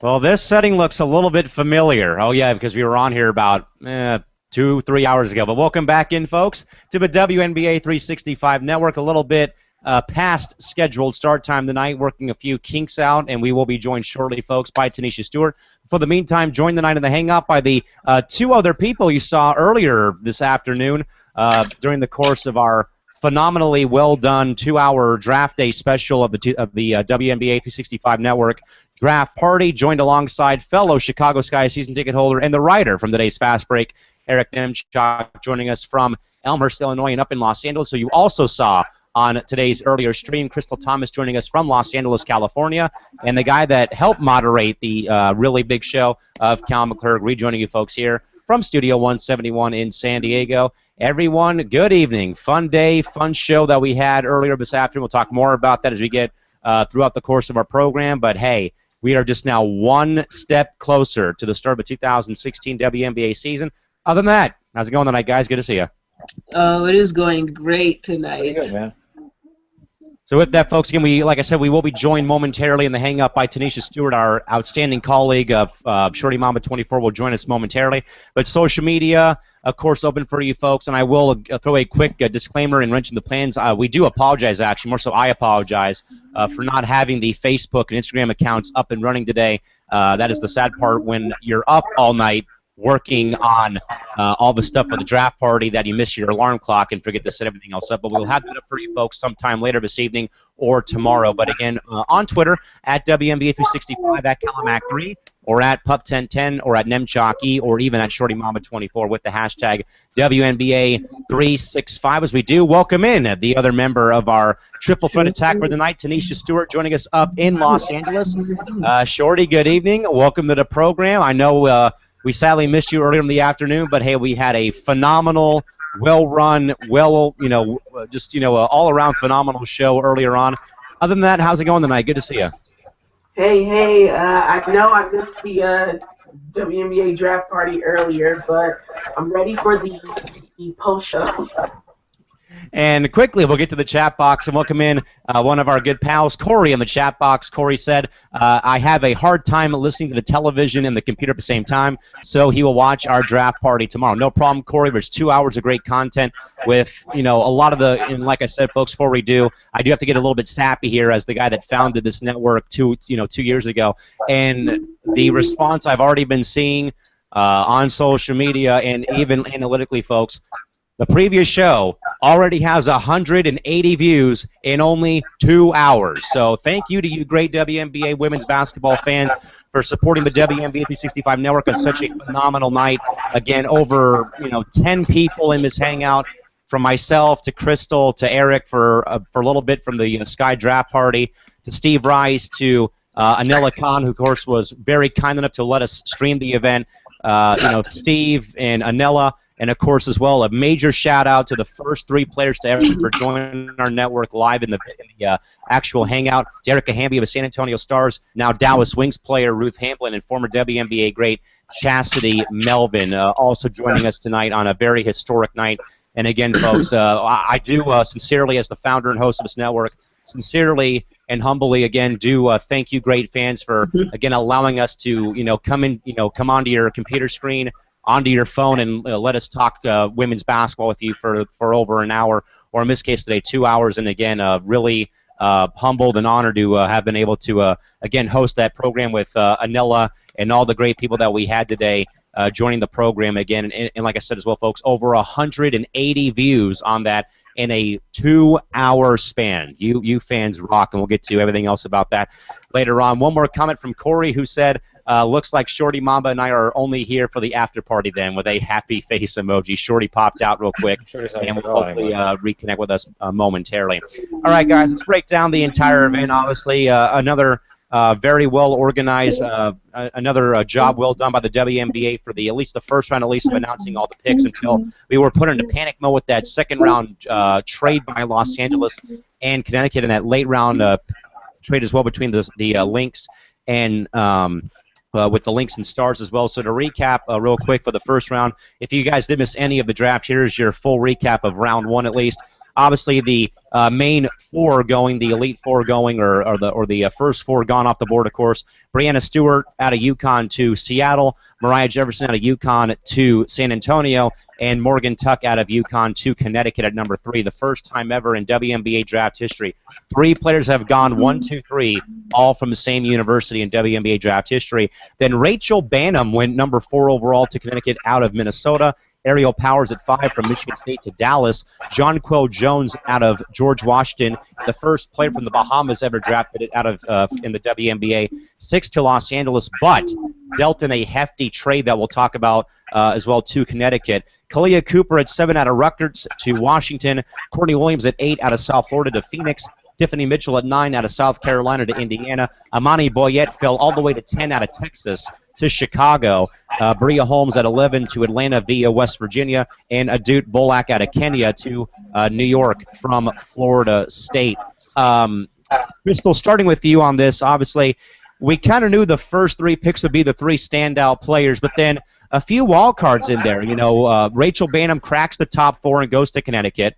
Well, this setting looks a little bit familiar. Oh, yeah, because we were on here about 2, 3 hours ago. But welcome back in, folks, to the WNBA 365 Network. A little bit past scheduled start time tonight, working a few kinks out, and we will be joined shortly, folks, by Tanisha Stewart. For the meantime, joined tonight in the Hang-Up by the two other people you saw earlier this afternoon during the course of our phenomenally well-done 2-hour draft day special of the WNBA 365 Network draft party, joined alongside fellow Chicago Sky season ticket holder and the writer from today's Fast Break, Eric Nemchak, joining us from Elmhurst, Illinois, and up in Los Angeles. So you also saw on today's earlier stream, Crystal Thomas joining us from Los Angeles, California, and the guy that helped moderate the really big show of Cal McClurg, rejoining you folks here from Studio 171 in San Diego. Everyone, good evening. Fun day, fun show that we had earlier this afternoon. We'll talk more about that as we get throughout the course of our program, but hey, we are just now one step closer to the start of the 2016 WNBA season. Other than that, how's it going tonight, guys? Good to see you. Oh, it is going great tonight. Good, man. So with that, folks, again, like I said, we will be joined momentarily in the hang-up by Tanisha Stewart, our outstanding colleague of Shorty Mamba 24 will join us momentarily. But social media, of course, open for you folks, and I will throw a quick disclaimer and wrench in the plans. We do apologize, actually, more so I apologize for not having the Facebook and Instagram accounts up and running today. That is the sad part when you're up all night working on all the stuff for the draft party that you miss your alarm clock and forget to set everything else up. But we'll have that up for you folks sometime later this evening or tomorrow. But again, on Twitter, at WNBA365, at CalamaC3, or at Pup1010, or at NemChalky, or even at ShortyMama24 with the hashtag WNBA365. As we do, welcome in the other member of our triple threat attack for the night, Tanisha Stewart, joining us up in Los Angeles. Shorty, good evening. Welcome to the program. I know we sadly missed you earlier in the afternoon, but hey, we had a phenomenal, well-run, all-around phenomenal show earlier on. Other than that, how's it going tonight? Good to see you. Hey, I know I missed the WNBA draft party earlier, but I'm ready for the post-show. And quickly, we'll get to the chat box and welcome in one of our good pals, Corey, in the chat box. Corey said, I have a hard time listening to the television and the computer at the same time, so he will watch our draft party tomorrow. No problem, Corey. There's 2 hours of great content with, a lot of the, and like I said, folks, before we do, I do have to get a little bit sappy here as the guy that founded this network 2 years ago. And the response I've already been seeing on social media and even analytically, folks, the previous show already has 180 views in only 2 hours. So thank you to you great WNBA women's basketball fans for supporting the WNBA 365 Network on such a phenomenal night. Again, over 10 people in this hangout, from myself to Crystal to Eric for a little bit from the Sky Draft Party, to Steve Rice, to Anela Khan, who of course was very kind enough to let us stream the event. Steve and Anela. And, of course, as well, a major shout-out to the first 3 players to ever join our network live in the actual hangout. Erica Hamby of the San Antonio Stars, now Dallas Wings player Ruth Hamblin, and former WNBA great Chastity Melvin, also joining us tonight on a very historic night. And, again, folks, I do sincerely, as the founder and host of this network, sincerely and humbly, again, do thank you, great fans, for, again, allowing us to, come onto your computer screen, onto your phone, and let us talk women's basketball with you for over an hour, or in this case today, 2 hours. And again, really humbled and honored to have been able to again host that program with Anela and all the great people that we had today joining the program again. And like I said as well, folks, over 180 views on that in a 2-hour span. You fans rock, and we'll get to everything else about that later on. One more comment from Corey, who said, looks like Shorty Mamba and I are only here for the after party then, with a happy face emoji. Shorty popped out real quick, and will hopefully reconnect with us momentarily. All right, guys, let's break down the entire event. Obviously, another very well organized, another job well done by the WNBA for at least the first round, at least, of announcing all the picks until we were put into panic mode with that second round trade by Los Angeles and Connecticut, and that late round trade as well between the Lynx and with the Lynx and Stars as well. So to recap real quick for the first round, if you guys did miss any of the draft, here's your full recap of round 1 at least. obviously the main four going, the elite four going, or the first four gone off the board, of course. Breanna Stewart out of UConn to Seattle, Mariah Jefferson out of UConn to San Antonio, and Morgan Tuck out of UConn to Connecticut at number 3. The first time ever in WNBA draft history. 3 players have gone 1, 2, 3, all from the same university in WNBA draft history. Then Rachel Banham went number 4 overall to Connecticut out of Minnesota. Ariel Powers at 5 from Michigan State to Dallas. Jonquel Jones out of George Washington, the first player from the Bahamas ever drafted out of in the WNBA. 6 to Los Angeles, but dealt in a hefty trade that we'll talk about as well to Connecticut. Kalia Cooper at 7 out of Rutgers to Washington. Courtney Williams at 8 out of South Florida to Phoenix. Tiffany Mitchell at 9 out of South Carolina to Indiana. Amani Boyette fell all the way to 10 out of Texas to Chicago. Bria Holmes at 11 to Atlanta via West Virginia. And Adut Bolak out of Kenya to New York from Florida State. Crystal, starting with you on this, obviously, we kind of knew the first 3 picks would be the 3 standout players, but then a few wild cards in there. You know, Rachel Banham cracks the top 4 and goes to Connecticut.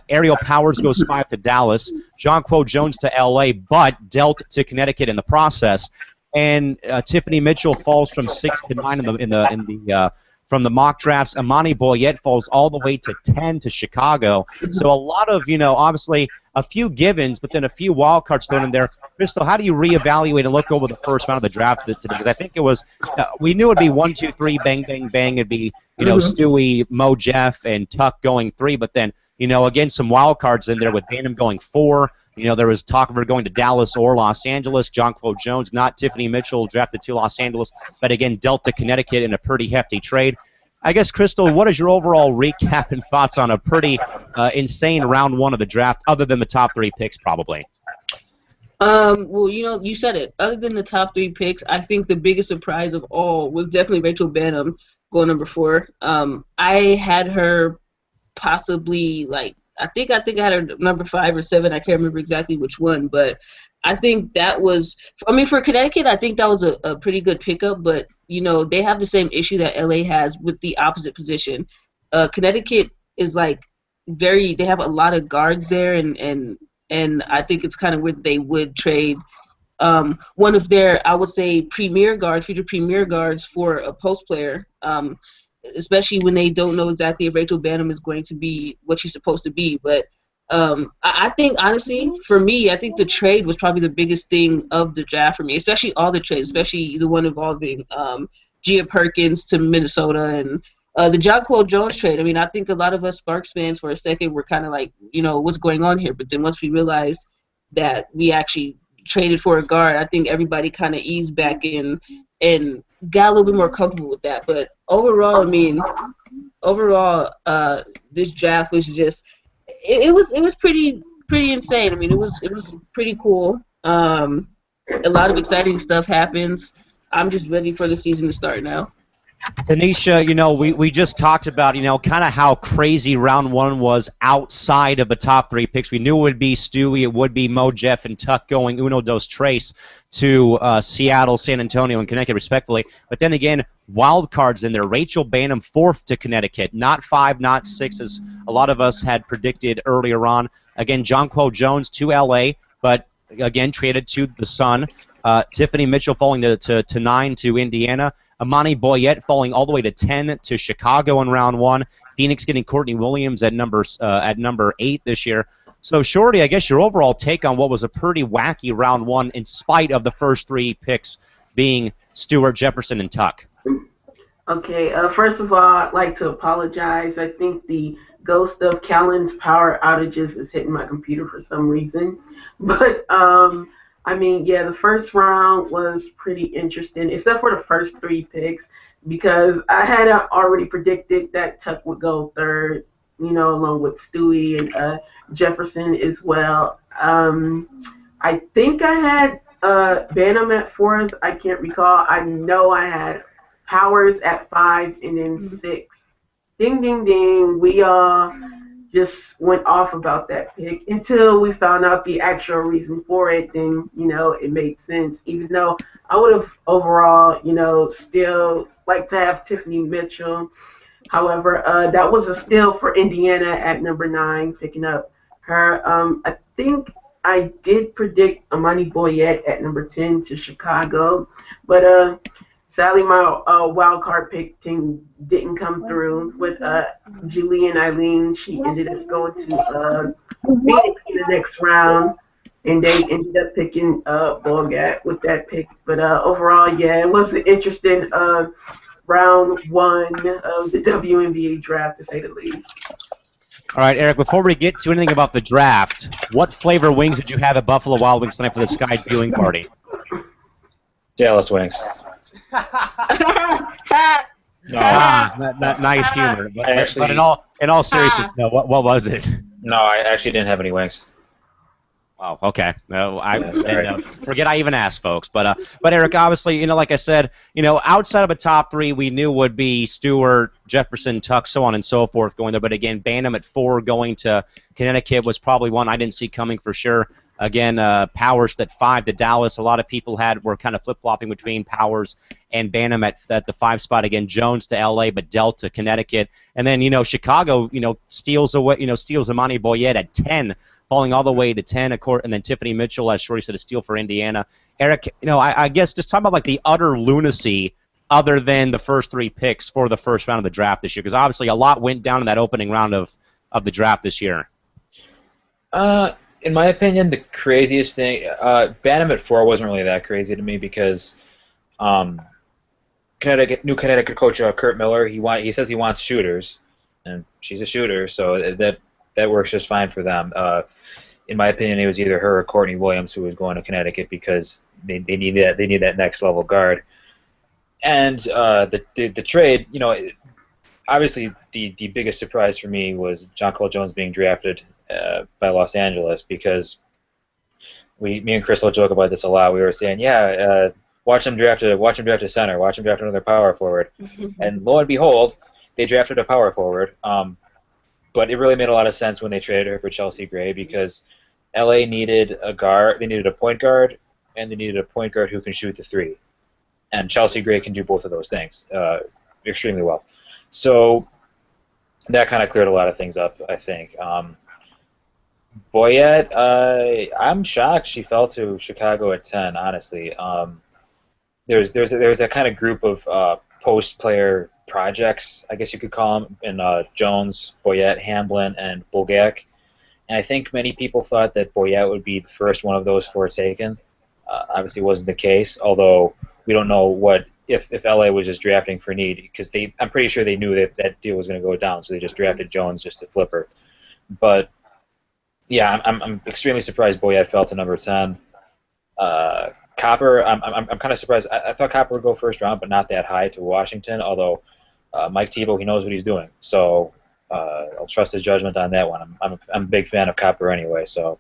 Ariel Powers goes 5 to Dallas. Jonquel Jones to L.A., but dealt to Connecticut in the process. And Tiffany Mitchell falls from 6 to 9 from the mock drafts. Amani Boyette falls all the way to 10 to Chicago. So a lot of, you know, obviously a few givens, but then a few wild cards thrown in there. Crystal, how do you reevaluate and look over the first round of the draft today? Because I think it was, we knew it'd be 1, 2, 3, bang, bang, bang. It'd be, you know, Stewie, Mo Jeff, and Tuck going 3, but then, you know, again, some wild cards in there with Banham going 4. You know, there was talk of her going to Dallas or Los Angeles. Jonquel Jones, not Tiffany Mitchell, drafted to Los Angeles, but again, dealt to Connecticut in a pretty hefty trade. I guess, Crystal, what is your overall recap and thoughts on a pretty insane round 1 of the draft, other than the top 3 picks, probably? Well, you know, you said it. Other than the top 3 picks, I think the biggest surprise of all was definitely Rachel Banham going number 4. I had her possibly, like, I think I had her number 5 or 7. I can't remember exactly which one, but I think that was, I mean, for Connecticut, I think that was a pretty good pickup, but, you know, they have the same issue that LA has with the opposite position. Connecticut is, like, they have a lot of guards there, and I think it's kind of weird they would trade one of their, I would say, future premier guards for a post player, especially when they don't know exactly if Rachel Banham is going to be what she's supposed to be. But I think, honestly, for me, I think the trade was probably the biggest thing of the draft for me, especially all the trades, especially the one involving Gia Perkins to Minnesota and the Jonquel Jones trade. I mean, I think a lot of us Sparks fans for a second were kind of like, you know, what's going on here? But then once we realized that we actually traded for a guard, I think everybody kind of eased back in and got a little bit more comfortable with that. But overall, I mean, this draft was just it was pretty insane. I mean, it was pretty cool. A lot of exciting stuff happens. I'm just ready for the season to start now. Tanisha, you know, we just talked about, you know, kind of how crazy round 1 was outside of the top 3 picks. We knew it would be Stewie, it would be Mo, Jeff, and Tuck going uno, dos, tres to Seattle, San Antonio, and Connecticut, respectively. But then again, wild cards in there. Rachel Banham, 4th to Connecticut, not 5, not 6, as a lot of us had predicted earlier on. Again, Jonquel Jones to L.A., but again, traded to the Sun. Tiffany Mitchell falling to 9 to Indiana. Amani Boyette falling all the way to 10 to Chicago in round 1. Phoenix getting Courtney Williams at number 8 this year. So, Shorty, I guess your overall take on what was a pretty wacky round 1 in spite of the first 3 picks being Stewart, Jefferson, and Tuck. Okay, first of all, I'd like to apologize. I think the ghost of Callan's power outages is hitting my computer for some reason. But I mean, yeah, the first round was pretty interesting, except for the first 3 picks, because I had already predicted that Tuck would go 3rd, you know, along with Stewie and Jefferson as well. I think I had Banham at 4th. I can't recall. I know I had Powers at 5 and then 6. Ding, ding, ding. We all just went off about that pick until we found out the actual reason for it. Then, you know, it made sense, even though I would have overall, you know, still liked to have Tiffany Mitchell. However, that was a steal for Indiana at number 9, picking up her. I think I did predict Amani Boyette at number 10 to Chicago, but sadly my wild card pick team didn't come through with Julian Eileen. She ended up going to Phoenix in the next round, and they ended up picking Bogat with that pick. But overall, yeah, it was an interesting round 1 of the WNBA draft, to say the least. All right, Eric, before we get to anything about the draft, what flavor wings did you have at Buffalo Wild Wings tonight for the Sky viewing party? Dallas wings. Nice humor. But, Actually, but in all seriousness, no, what was it? No, I actually didn't have any wings. Oh, okay. No, Sorry. forget I even asked, folks. But Eric, obviously, like I said, outside of a top 3, we knew would be Stewart, Jefferson, Tuck, so on and so forth going there. But again, Bantam at 4 going to Connecticut was probably one I didn't see coming for sure. Again, Powers at 5 to Dallas. A lot of people were kind of flip-flopping between Powers and Bantam at the 5 spot. Again, Jones to L.A., but Dell to Connecticut. And then, Chicago, steals Amani Boyette at 10. Falling all the way to 10, and then Tiffany Mitchell, as Shorty said, a steal for Indiana. Eric, I guess just talk about like the utter lunacy other than the first 3 picks for the first round of the draft this year, because obviously a lot went down in that opening round of the draft this year. In my opinion, the craziest thing, Bantam at 4 wasn't really that crazy to me because new Connecticut coach Kurt Miller, he says he wants shooters, and she's a shooter, so that works just fine for them. In my opinion, it was either her or Courtney Williams who was going to Connecticut because they need that next level guard. And the trade, obviously the biggest surprise for me was John Cole Jones being drafted by Los Angeles, because me and Chris will joke about this a lot. We were saying, watch him draft a center, watch him draft another power forward, and lo and behold, they drafted a power forward. But it really made a lot of sense when they traded her for Chelsea Gray, because LA needed a guard, they needed a point guard, and they needed a point guard who can shoot the 3. And Chelsea Gray can do both of those things extremely well. So that kind of cleared a lot of things up, I think. Boyette, I'm shocked she fell to Chicago at 10, honestly. There's a kind of group of post-player projects, I guess you could call them, in Jones, Boyette, Hamblin, and Bulgak. And I think many people thought that Boyette would be the first one of those 4 taken. Obviously wasn't the case, although we don't know if LA was just drafting for need, because I'm pretty sure they knew that deal was going to go down, so they just drafted Jones just to flip her. But yeah, I'm extremely surprised Boyette fell to number 10. Copper, I'm kind of surprised. I thought Copper would go first round, but not that high to Washington. Although Mike Tebow, he knows what he's doing, so I'll trust his judgment on that one. I'm a big fan of Copper anyway. So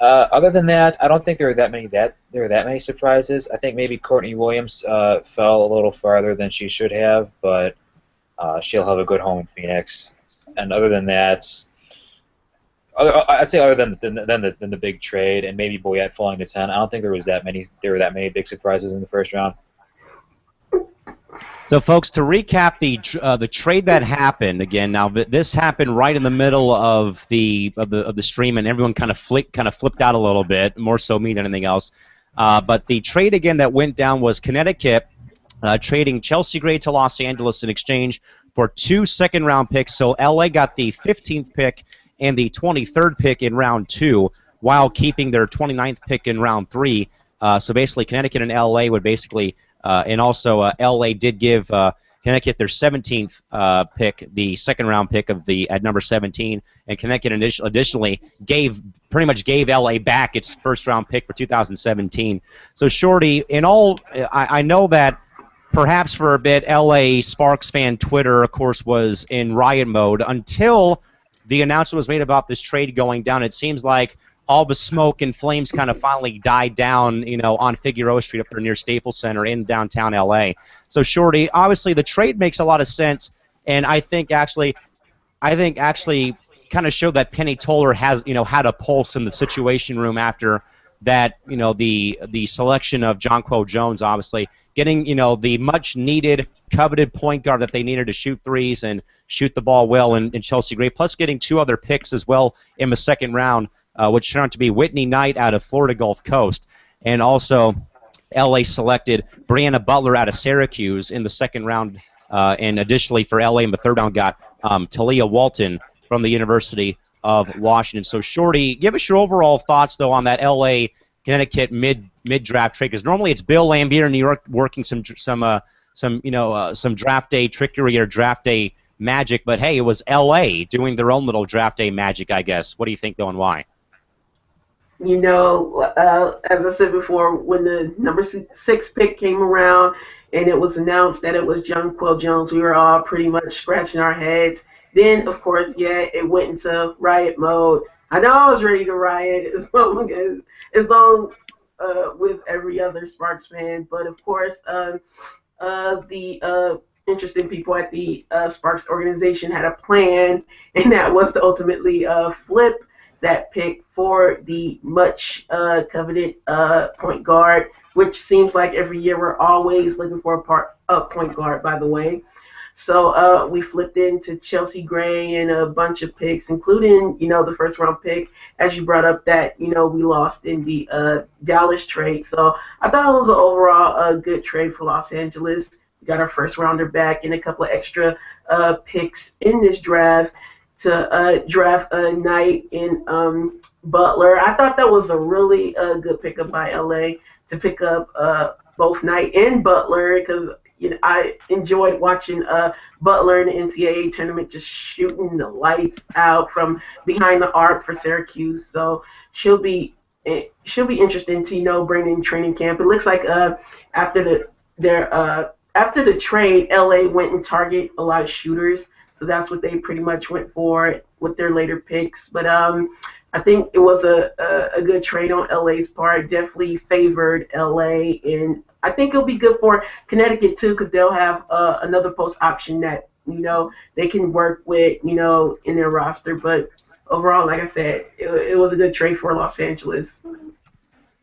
other than that, I don't think there were that many surprises. I think maybe Courtney Williams fell a little farther than she should have, but she'll have a good home in Phoenix. And other than that, I'd say other than the big trade and maybe Boyette falling to 10, I don't think there were that many big surprises in the first round. So, folks, to recap the trade that happened again. Now, this happened right in the middle of the stream, and everyone kind of flipped out a little bit, more so me than anything else. But the trade again that went down was Connecticut trading Chelsea Gray to Los Angeles in exchange for 2 second-round picks. So LA got the 15th pick and the 23rd pick in round 2, while keeping their 29th pick in round 3. So basically, Connecticut and LA would basically, and also LA did give Connecticut their 17th pick, the second-round pick at number 17, and Connecticut additionally pretty much gave LA back its first-round pick for 2017. So Shorty, in all, I know that perhaps for a bit, LA Sparks fan Twitter, of course, was in riot mode until the announcement was made about this trade going down. It seems like all the smoke and flames kind of finally died down, on Figueroa Street up there near Staples Center in downtown LA. So, Shorty, obviously the trade makes a lot of sense, and I think actually kind of showed that Penny Toller has, had a pulse in the Situation Room after that the selection of Jonquel Jones, obviously getting the much needed coveted point guard that they needed to shoot threes and shoot the ball well in Chelsea Gray, plus getting 2 other picks as well in the second round, which turned out to be Whitney Knight out of Florida Gulf Coast, and also LA selected Brianna Butler out of Syracuse in the second round, and additionally for LA in the third round got Talia Walton from the University of Washington. So, Shorty, give us your overall thoughts, though, on that L.A. Connecticut mid-draft trade, because normally it's Bill Lambier in New York working some draft day trickery or draft day magic, but hey, it was L.A. doing their own little draft day magic, I guess. What do you think, though, and why? As I said before, when the number 6 pick came around and it was announced that it was Jonquel Jones, we were all pretty much scratching our heads. Then, of course, it went into riot mode. I know I was ready to riot as long with every other Sparks fan, but of course, the interesting people at the Sparks organization had a plan, and that was to ultimately flip that pick for the much coveted point guard, which seems like every year we're always looking for a point guard, by the way. So we flipped into Chelsea Gray and a bunch of picks, including, the first round pick, as you brought up that, we lost in the Dallas trade. So I thought it was overall a good trade for Los Angeles. We got our first rounder back and a couple of extra picks in this draft to draft Knight and Butler. I thought that was a really good pickup by LA to pick up both Knight and Butler, because I enjoyed watching Butler in the NCAA tournament just shooting the lights out from behind the arc for Syracuse. So she'll be interesting to bring in training camp. It looks like after the trade, LA went and target a lot of shooters. So that's what they pretty much went for with their later picks. But I think it was a good trade on LA's part. Definitely favored LA, and I think it'll be good for Connecticut too, because they'll have another post option that they can work with in their roster. But overall, like I said, it was a good trade for Los Angeles.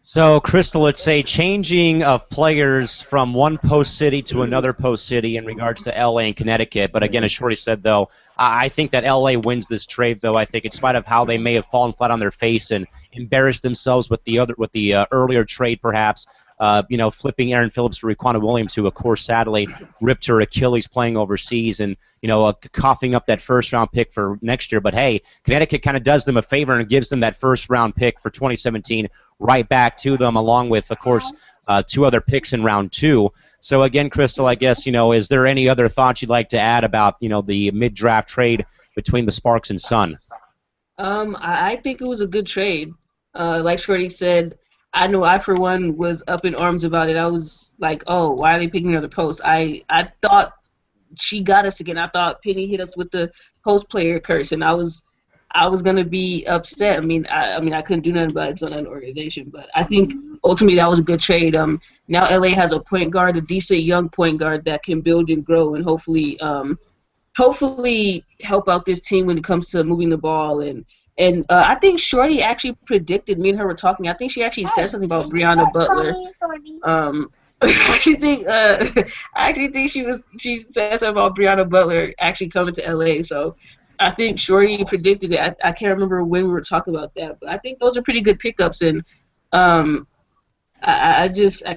So, Crystal, it's a changing of players from one post city to another post city in regards to LA and Connecticut. But again, as Shorty said, though, I think that LA wins this trade, though. I think in spite of how they may have fallen flat on their face and embarrassed themselves with the earlier trade, perhaps, flipping Aaron Phillips for Raquan Williams, who, of course, sadly ripped her Achilles playing overseas, and coughing up that first-round pick for next year. But hey, Connecticut kind of does them a favor and gives them that first-round pick for 2017 right back to them, along with, of course, 2 other picks in round 2. So again, Crystal, I guess, is there any other thoughts you'd like to add about, the mid-draft trade between the Sparks and Sun? I think it was a good trade. Like Shorty said, I know I, for one, was up in arms about it. I was like, oh, why are they picking another post? I thought she got us again. I thought Penny hit us with the post player curse, and I was gonna be upset. I mean, I couldn't do nothing about it. It's not an organization, but I think ultimately that was a good trade. Now LA has a point guard, a decent young point guard that can build and grow, and hopefully help out this team when it comes to moving the ball. And I think Shorty actually predicted. Me and her were talking. I think she actually said something about Brianna Butler. I actually think she said something about Brianna Butler actually coming to LA. So I think Shorty predicted it. I can't remember when we were talking about that, but I think those are pretty good pickups. And I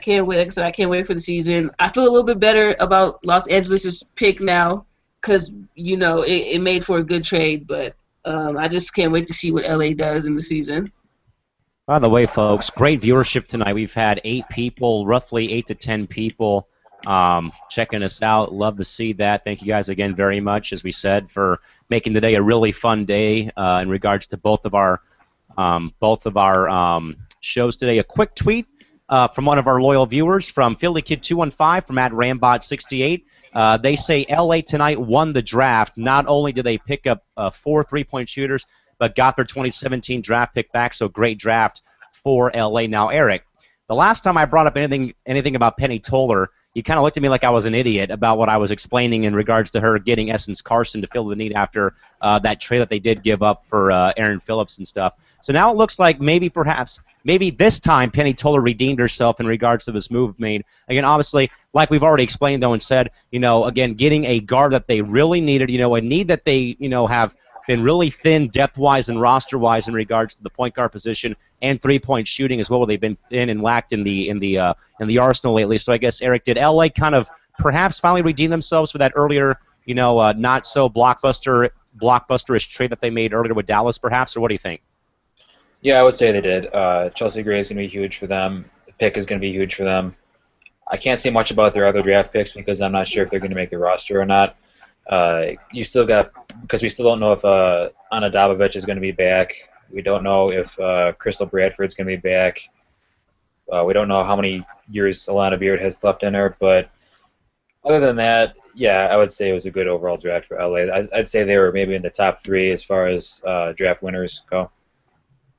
can't wait. Like I said, I can't wait for the season. I feel a little bit better about Los Angeles' pick now because it made for a good trade. But I just can't wait to see what LA does in the season. By the way, folks, great viewership tonight. We've had 8 people, roughly 8 to 10 people checking us out. Love to see that. Thank you guys again very much, as we said, for making today a really fun day in regards to both of our shows today. A quick tweet from one of our loyal viewers from Philly Kid 215 from @Rambot68. They say LA tonight won the draft. Not only did they pick up 4 3-point shooters, but got their 2017 draft pick back, so great draft for LA. Now, Eric, the last time I brought up anything about Penny Toller, you kind of looked at me like I was an idiot about what I was explaining in regards to her getting Essence Carson to fill the need after that trade that they did give up for Aaron Phillips and stuff. So now it looks like maybe this time Penny Toller redeemed herself in regards to this move made. Again, obviously, like we've already explained, though, and said, again, getting a guard that they really needed, a need that they, have been really thin depth-wise and roster-wise in regards to the point guard position and three-point shooting as well. They've been thin and lacked in the arsenal lately. So I guess, Eric, did LA kind of perhaps finally redeem themselves for that earlier, not so blockbuster-ish trade that they made earlier with Dallas, perhaps, or what do you think? Yeah, I would say they did. Chelsea Gray is going to be huge for them. The pick is going to be huge for them. I can't say much about their other draft picks because I'm not sure if they're going to make the roster or not. You still got, because we still don't know if Anna Dabovic is going to be back. We don't know if Crystal Bradford's going to be back. We don't know how many years Alana Beard has left in her. But other than that, yeah, I would say it was a good overall draft for LA. I'd say they were maybe in the top 3 as far as draft winners go.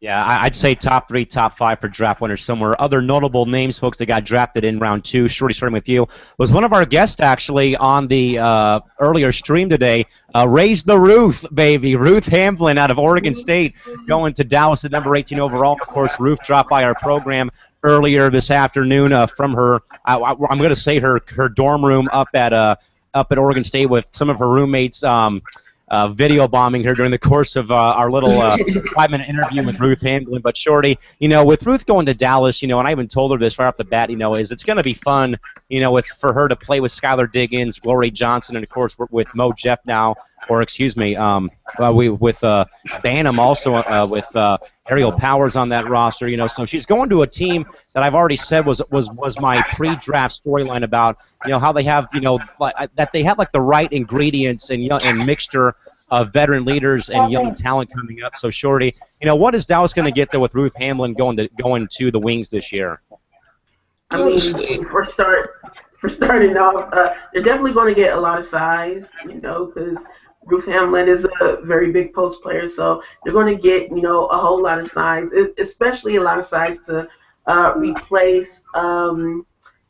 Yeah, I'd say top 3, top 5 for draft winners somewhere. Other notable names, folks, that got drafted in round 2, Shorty, starting with you, was one of our guests actually on the earlier stream today. Raise the Ruth, baby. Ruth Hamblin out of Oregon State going to Dallas at number 18 overall. Of course, Ruth dropped by our program earlier this afternoon from her, I'm going to say her dorm room up at Oregon State with some of her roommates. Video bombing her during the course of our little 5-minute interview with Ruth Hamblin. But Shorty, with Ruth going to Dallas, and I even told her this right off the bat, is it's going to be fun, for her to play with Skylar Diggins, Glory Johnson, and of course with Mo Jeff now, or excuse me, with Banham also with Ariel Powers on that roster, so she's going to a team that I've already said was my pre-draft storyline about, how they have, that they have like the right ingredients and mixture of veteran leaders and young talent coming up. So Shorty, what is Dallas going to get there with Ruth Hamblin going to the Wings this year? I mean, for starting off, they're definitely going to get a lot of size, because Ruth Hamblin is a very big post player, so they're going to get, a whole lot of size, especially a lot of size to replace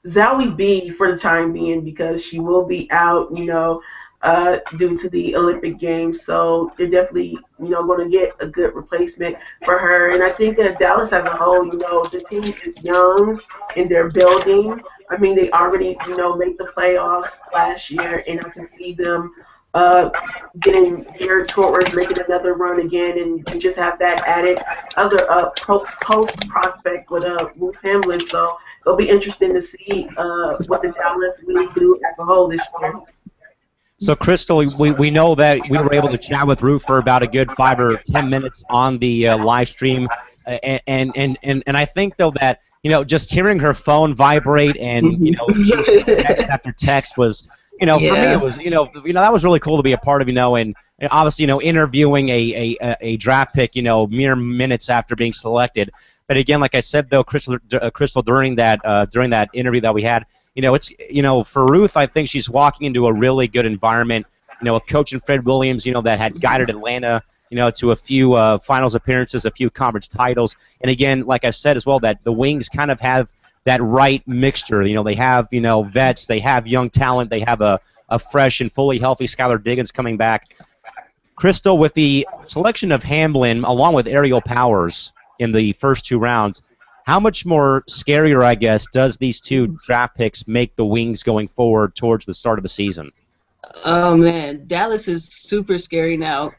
Zowie B for the time being because she will be out, due to the Olympic Games. So they're definitely, going to get a good replacement for her. And I think that Dallas as a whole, the team is young and they're building. I mean, they already, made the playoffs last year, and I can see them getting geared towards making another run again, and just have that added other post prospect with Ruth Hamblin. So it'll be interesting to see what the Dallas really do as a whole this year. So, Crystal, we know that we were able to chat with Ruth for about a good 5 or 10 minutes on the live stream, and I think though that just hearing her phone vibrate and text after text was. For me, it was that was really cool to be a part of, and obviously, interviewing a draft pick, mere minutes after being selected. But again, like I said, though, Crystal during that interview that we had, it's for Ruth, I think she's walking into a really good environment. A coach in Fred Williams, that had guided Atlanta, to a few finals appearances, a few conference titles, and again, like I said as well, that the Wings kind of have that right mixture. They have, vets, they have young talent, they have a fresh and fully healthy Skylar Diggins coming back. Crystal, with the selection of Hamblin along with Ariel Powers in the first 2 rounds, how much more scarier, I guess, does these 2 draft picks make the Wings going forward towards the start of the season? Oh, man. Dallas is super scary now.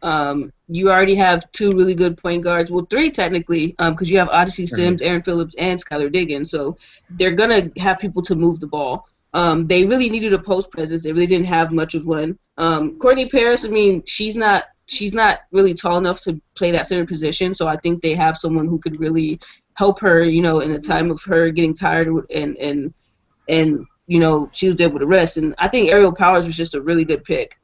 You already have 2 really good point guards. Well, 3 technically, because you have Odyssey Sims, Aaron Phillips, and Skylar Diggins. So they're going to have people to move the ball. They really needed a post presence. They really didn't have much of one. Courtney Paris, I mean, she's not really tall enough to play that center position. So I think they have someone who could really help her, in a time of her getting tired and she was able to rest. And I think Ariel Powers was just a really good pick.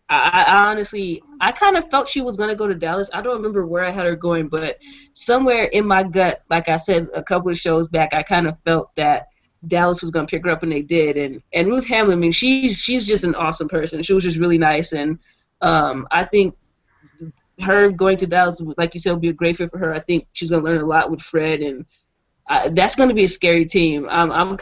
I honestly, I kind of felt she was going to go to Dallas. I don't remember where I had her going, but somewhere in my gut, like I said a couple of shows back, I kind of felt that Dallas was going to pick her up, and they did. And Ruth Hamblin, I mean, she's just an awesome person. She was just really nice, and I think her going to Dallas, like you said, would be a great fit for her. I think she's going to learn a lot with Fred, and that's going to be a scary team. I'm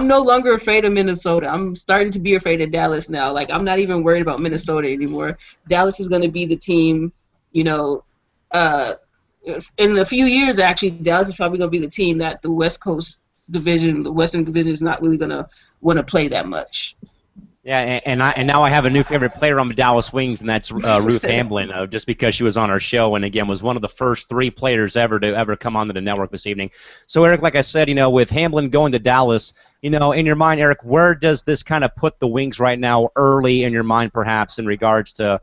no longer afraid of Minnesota. I'm starting to be afraid of Dallas now. Like, I'm not even worried about Minnesota anymore. Dallas is going to be the team, you know, uh, in a few years, actually, Dallas is probably going to be the team that the West Coast division, the Western division, is not really going to want to play that much. Yeah, and now I have a new favorite player on the Dallas Wings, and that's Ruth Hamblin, just because she was on our show, and again was one of the first 3 players ever come onto the network this evening. So Eric, like I said, with Hamblin going to Dallas, in your mind, Eric, where does this kind of put the Wings right now, early in your mind, perhaps in regards to,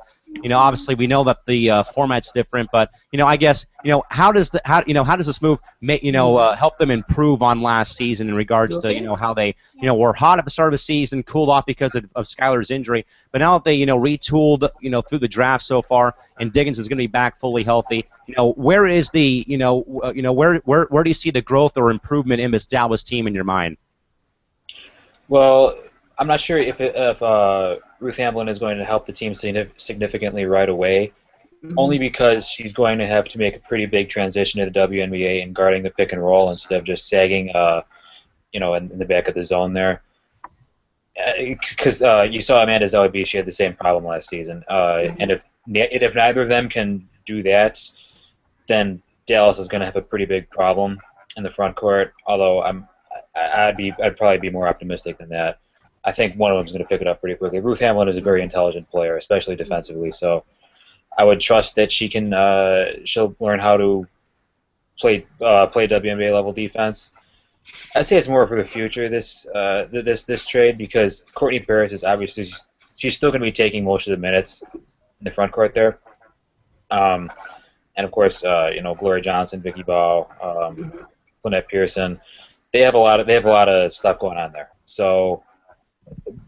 obviously we know that the format's different, but I guess how does this move make help them improve on last season in regards to how they were hot at the start of the season, cooled off because of Skylar's injury, but now that they retooled through the draft so far, and Diggins is going to be back fully healthy, where is the where do you see the growth or improvement in this Dallas team in your mind? Well, I'm not sure if Ruth Hamblin is going to help the team significantly right away, only because she's going to have to make a pretty big transition to the WNBA and guarding the pick and roll instead of just sagging, in the back of the zone there. Because you saw Amanda Zellerby, she had the same problem last season. And if neither of them can do that, then Dallas is going to have a pretty big problem in the front court. Although I'd probably be more optimistic than that. I think one of them is going to pick it up pretty quickly. Ruth Hamblin is a very intelligent player, especially defensively. So I would trust that she'll learn how to play WNBA level defense. I'd say it's more for the future, this trade, because Courtney Paris is obviously she's still going to be taking most of the minutes in the front court there. And of course, Gloria Johnson, Vicky Bau, Lynette Pearson, they have a lot of stuff going on there. So,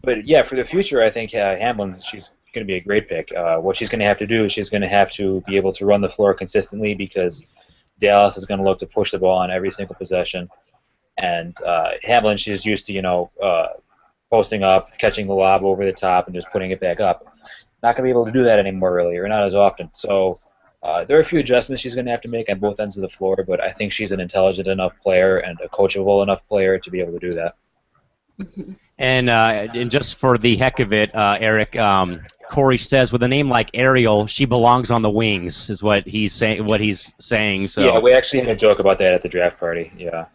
but yeah, for the future, I think Hamblin, she's going to be a great pick. What she's going to have to do is she's going to have to be able to run the floor consistently, because Dallas is going to look to push the ball on every single possession. And Hamblin, she's used to posting up, catching the lob over the top, and just putting it back up. Not going to be able to do that anymore, really, or not as often. So there are a few adjustments she's going to have to make on both ends of the floor, but I think she's an intelligent enough player and a coachable enough player to be able to do that. And just for the heck of it, Eric, Corey says with a name like Ariel, she belongs on the Wings, is what he's saying. So yeah, we actually had a joke about that at the draft party. Yeah.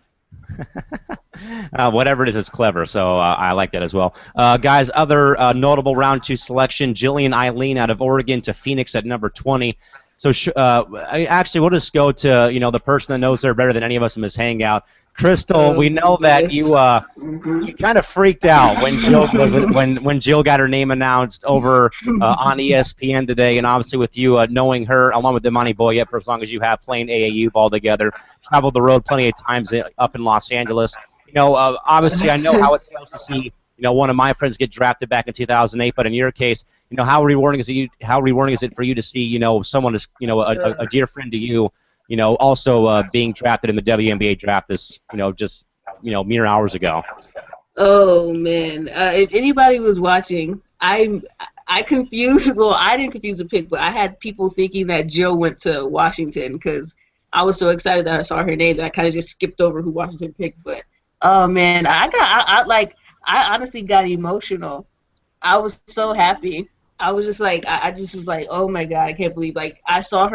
Whatever it is, it's clever, so I like that as well. Guys, other notable round 2 selection, Jillian Eileen out of Oregon to Phoenix at number 20. So actually, we'll just go to the person that knows her better than any of us in this hangout. Crystal, we know that you kind of freaked out when Jill got her name announced over on ESPN today, and obviously with you knowing her along with Imani Boyette for as long as you have, playing AAU ball together, traveled the road plenty of times up in Los Angeles. Obviously I know how it feels to see one of my friends get drafted back in 2008, but in your case, how rewarding is it for you to see someone as a dear friend to you, also being drafted in the WNBA draft this, just mere hours ago. Oh man! If anybody was watching, I confused. Well, I didn't confuse the pick, but I had people thinking that Jill went to Washington because I was so excited that I saw her name that I kind of just skipped over who Washington picked. But oh man, I honestly got emotional. I was so happy. I was just like, I just was like, oh my god, I can't believe. Like I saw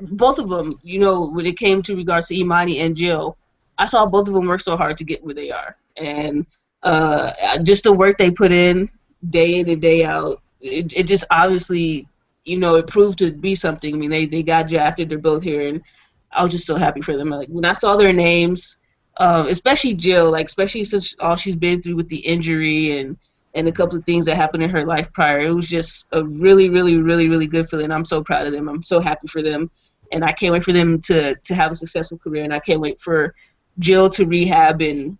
both of them. When it came to regards to Imani and Jill, I saw both of them work so hard to get where they are, and just the work they put in day and day out. It just obviously, it proved to be something. I mean, they got drafted. They're both here, and I was just so happy for them. Like when I saw their names, especially Jill, especially since all she's been through with the injury and a couple of things that happened in her life prior. It was just a really, really, really, really good feeling. I'm so proud of them. I'm so happy for them. And I can't wait for them to have a successful career. And I can't wait for Jill to rehab and,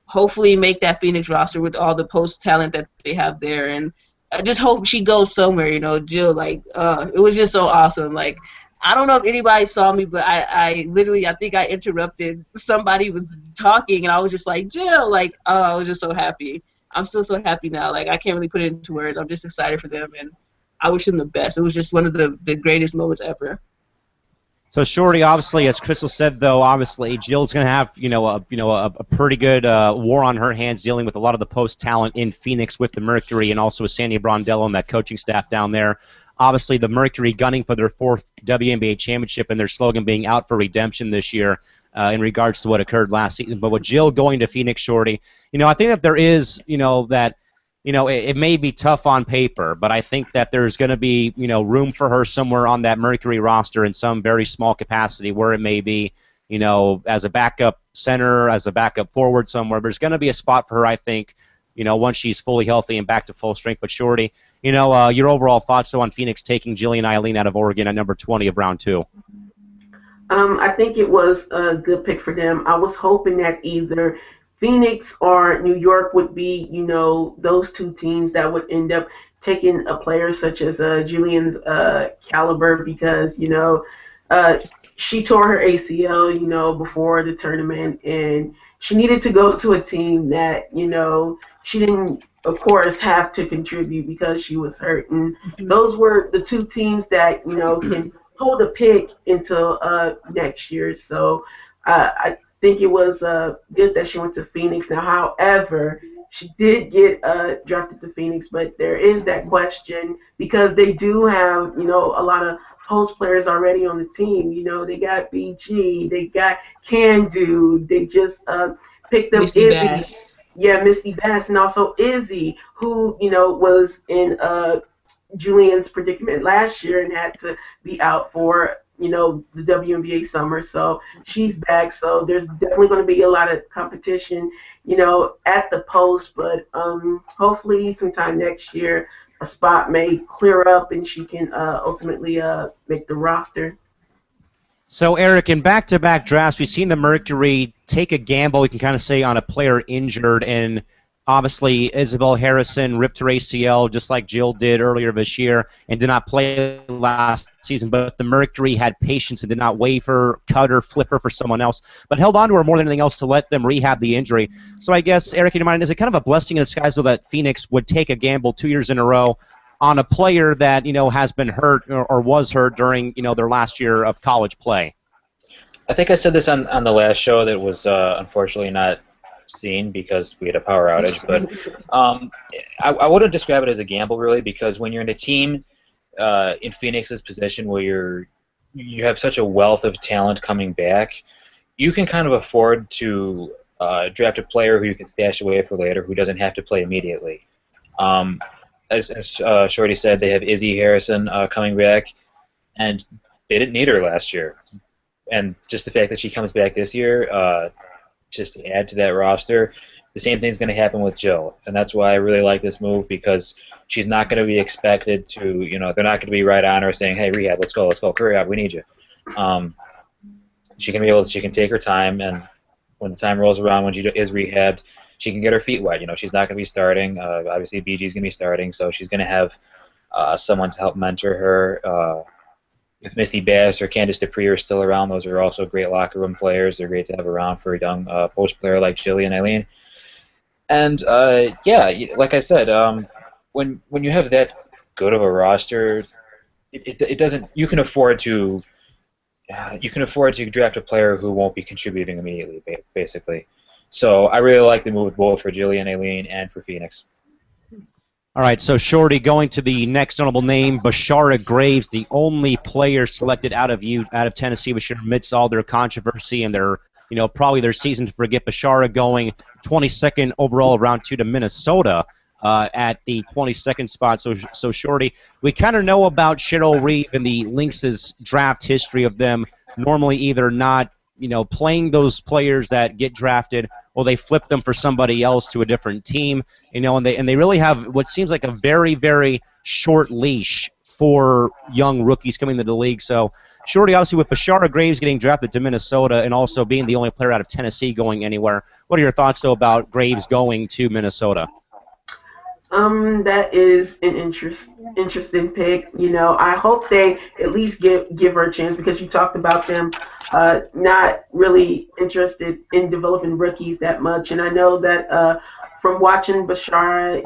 hopefully make that Phoenix roster with all the post talent that they have there. And I just hope she goes somewhere, Jill, it was just so awesome. I don't know if anybody saw me, but I literally, I think I interrupted. Somebody was talking, and I was just like, Jill, I was just so happy. I'm still so happy now. I can't really put it into words. I'm just excited for them, and I wish them the best. It was just one of the greatest moments ever. So Shorty, obviously, as Crystal said, though, obviously Jill's going to have a pretty good war on her hands dealing with a lot of the post talent in Phoenix with the Mercury and also with Sandy Brondello and that coaching staff down there. Obviously, the Mercury gunning for their 4th WNBA championship and their slogan being out for redemption this year in regards to what occurred last season. But with Jill going to Phoenix, Shorty, I think that there is that. It may be tough on paper, but I think that there's going to be, room for her somewhere on that Mercury roster in some very small capacity where it may be, as a backup center, as a backup forward somewhere. There's going to be a spot for her, I think, once she's fully healthy and back to full strength. But Shorty, your overall thoughts though on Phoenix taking Jillian Eileen out of Oregon at number 20 of round 2? I think it was a good pick for them. I was hoping that either Phoenix or New York would be, those two teams that would end up taking a player such as Julian's caliber because, she tore her ACL, before the tournament, and she needed to go to a team that, she didn't, of course, have to contribute because she was hurt. And those were the two teams that, can hold a pick until next year. So I think it was good that she went to Phoenix. Now, however, she did get drafted to Phoenix, but there is that question because they do have, a lot of post players already on the team. They got BG, they got Can Do, they just picked up Misty Izzy. Bass. Yeah, Misty Bass, and also Izzy, who, was in Julian's predicament last year and had to be out for the WNBA summer, so she's back. So there's definitely going to be a lot of competition, at the post. But hopefully, sometime next year, a spot may clear up and she can ultimately make the roster. So, Eric, in back-to-back drafts, we've seen the Mercury take a gamble, we can kind of say, on a player injured, and obviously Isabel Harrison ripped her ACL just like Jill did earlier this year and did not play last season, but the Mercury had patience and did not waive her, cut her, flip her for someone else, but held on to her more than anything else to let them rehab the injury. So I guess, Eric, in your mind, is it kind of a blessing in disguise, though, that Phoenix would take a gamble 2 years in a row on a player that, has been hurt or was hurt during, their last year of college play? I think I said this on the last show that was unfortunately not seen because we had a power outage, but I wouldn't describe it as a gamble really, because when you're in a team in Phoenix's position where you have such a wealth of talent coming back, you can kind of afford to draft a player who you can stash away for later who doesn't have to play immediately. As Shorty said, they have Izzy Harrison coming back, and they didn't need her last year. And just the fact that she comes back this year, just to add to that roster, the same thing's going to happen with Jill. And that's why I really like this move, because she's not going to be expected to, they're not going to be right on her saying, hey, rehab, let's go, hurry up, we need you. She can take her time, and when the time rolls around, when she is rehabbed, she can get her feet wet. She's not going to be starting. Obviously, BG's going to be starting, so she's going to have someone to help mentor her. If Misty Bass or Candice Dupree are still around, those are also great locker room players. They're great to have around for a young post player like Jillian Eileen. And like I said, when you have that good of a roster, it doesn't. You can afford to draft a player who won't be contributing immediately, basically. So I really like the move both for Jillian Eileen and for Phoenix. All right, so Shorty, going to the next notable name, Bashara Graves, the only player selected out of Tennessee this year amidst all their controversy and their, probably their season to forget. Bashara going 22nd overall round 2 to Minnesota at the 22nd spot. So Shorty, we kind of know about Cheryl Reeve and the Lynx's draft history of them normally either not, playing those players that get drafted, or they flip them for somebody else to a different team, and they really have what seems like a very, very short leash for young rookies coming into the league. So, Shorty, obviously with Bashara Graves getting drafted to Minnesota and also being the only player out of Tennessee going anywhere, what are your thoughts, though, about Graves going to Minnesota? That is an interesting pick. I hope they at least give her a chance, because you talked about them not really interested in developing rookies that much. And I know that from watching Bashara,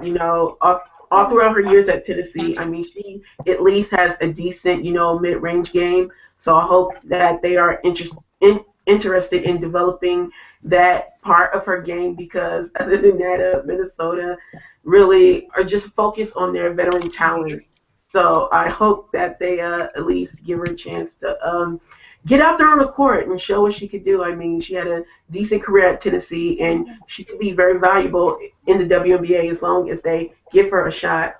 all throughout her years at Tennessee, I mean, she at least has a decent, mid-range game. So I hope that they are interested in developing that part of her game, because other than that, Minnesota really are just focused on their veteran talent. So I hope that they at least give her a chance to get out there on the court and show what she could do. I mean, she had a decent career at Tennessee, and she could be very valuable in the WNBA as long as they give her a shot.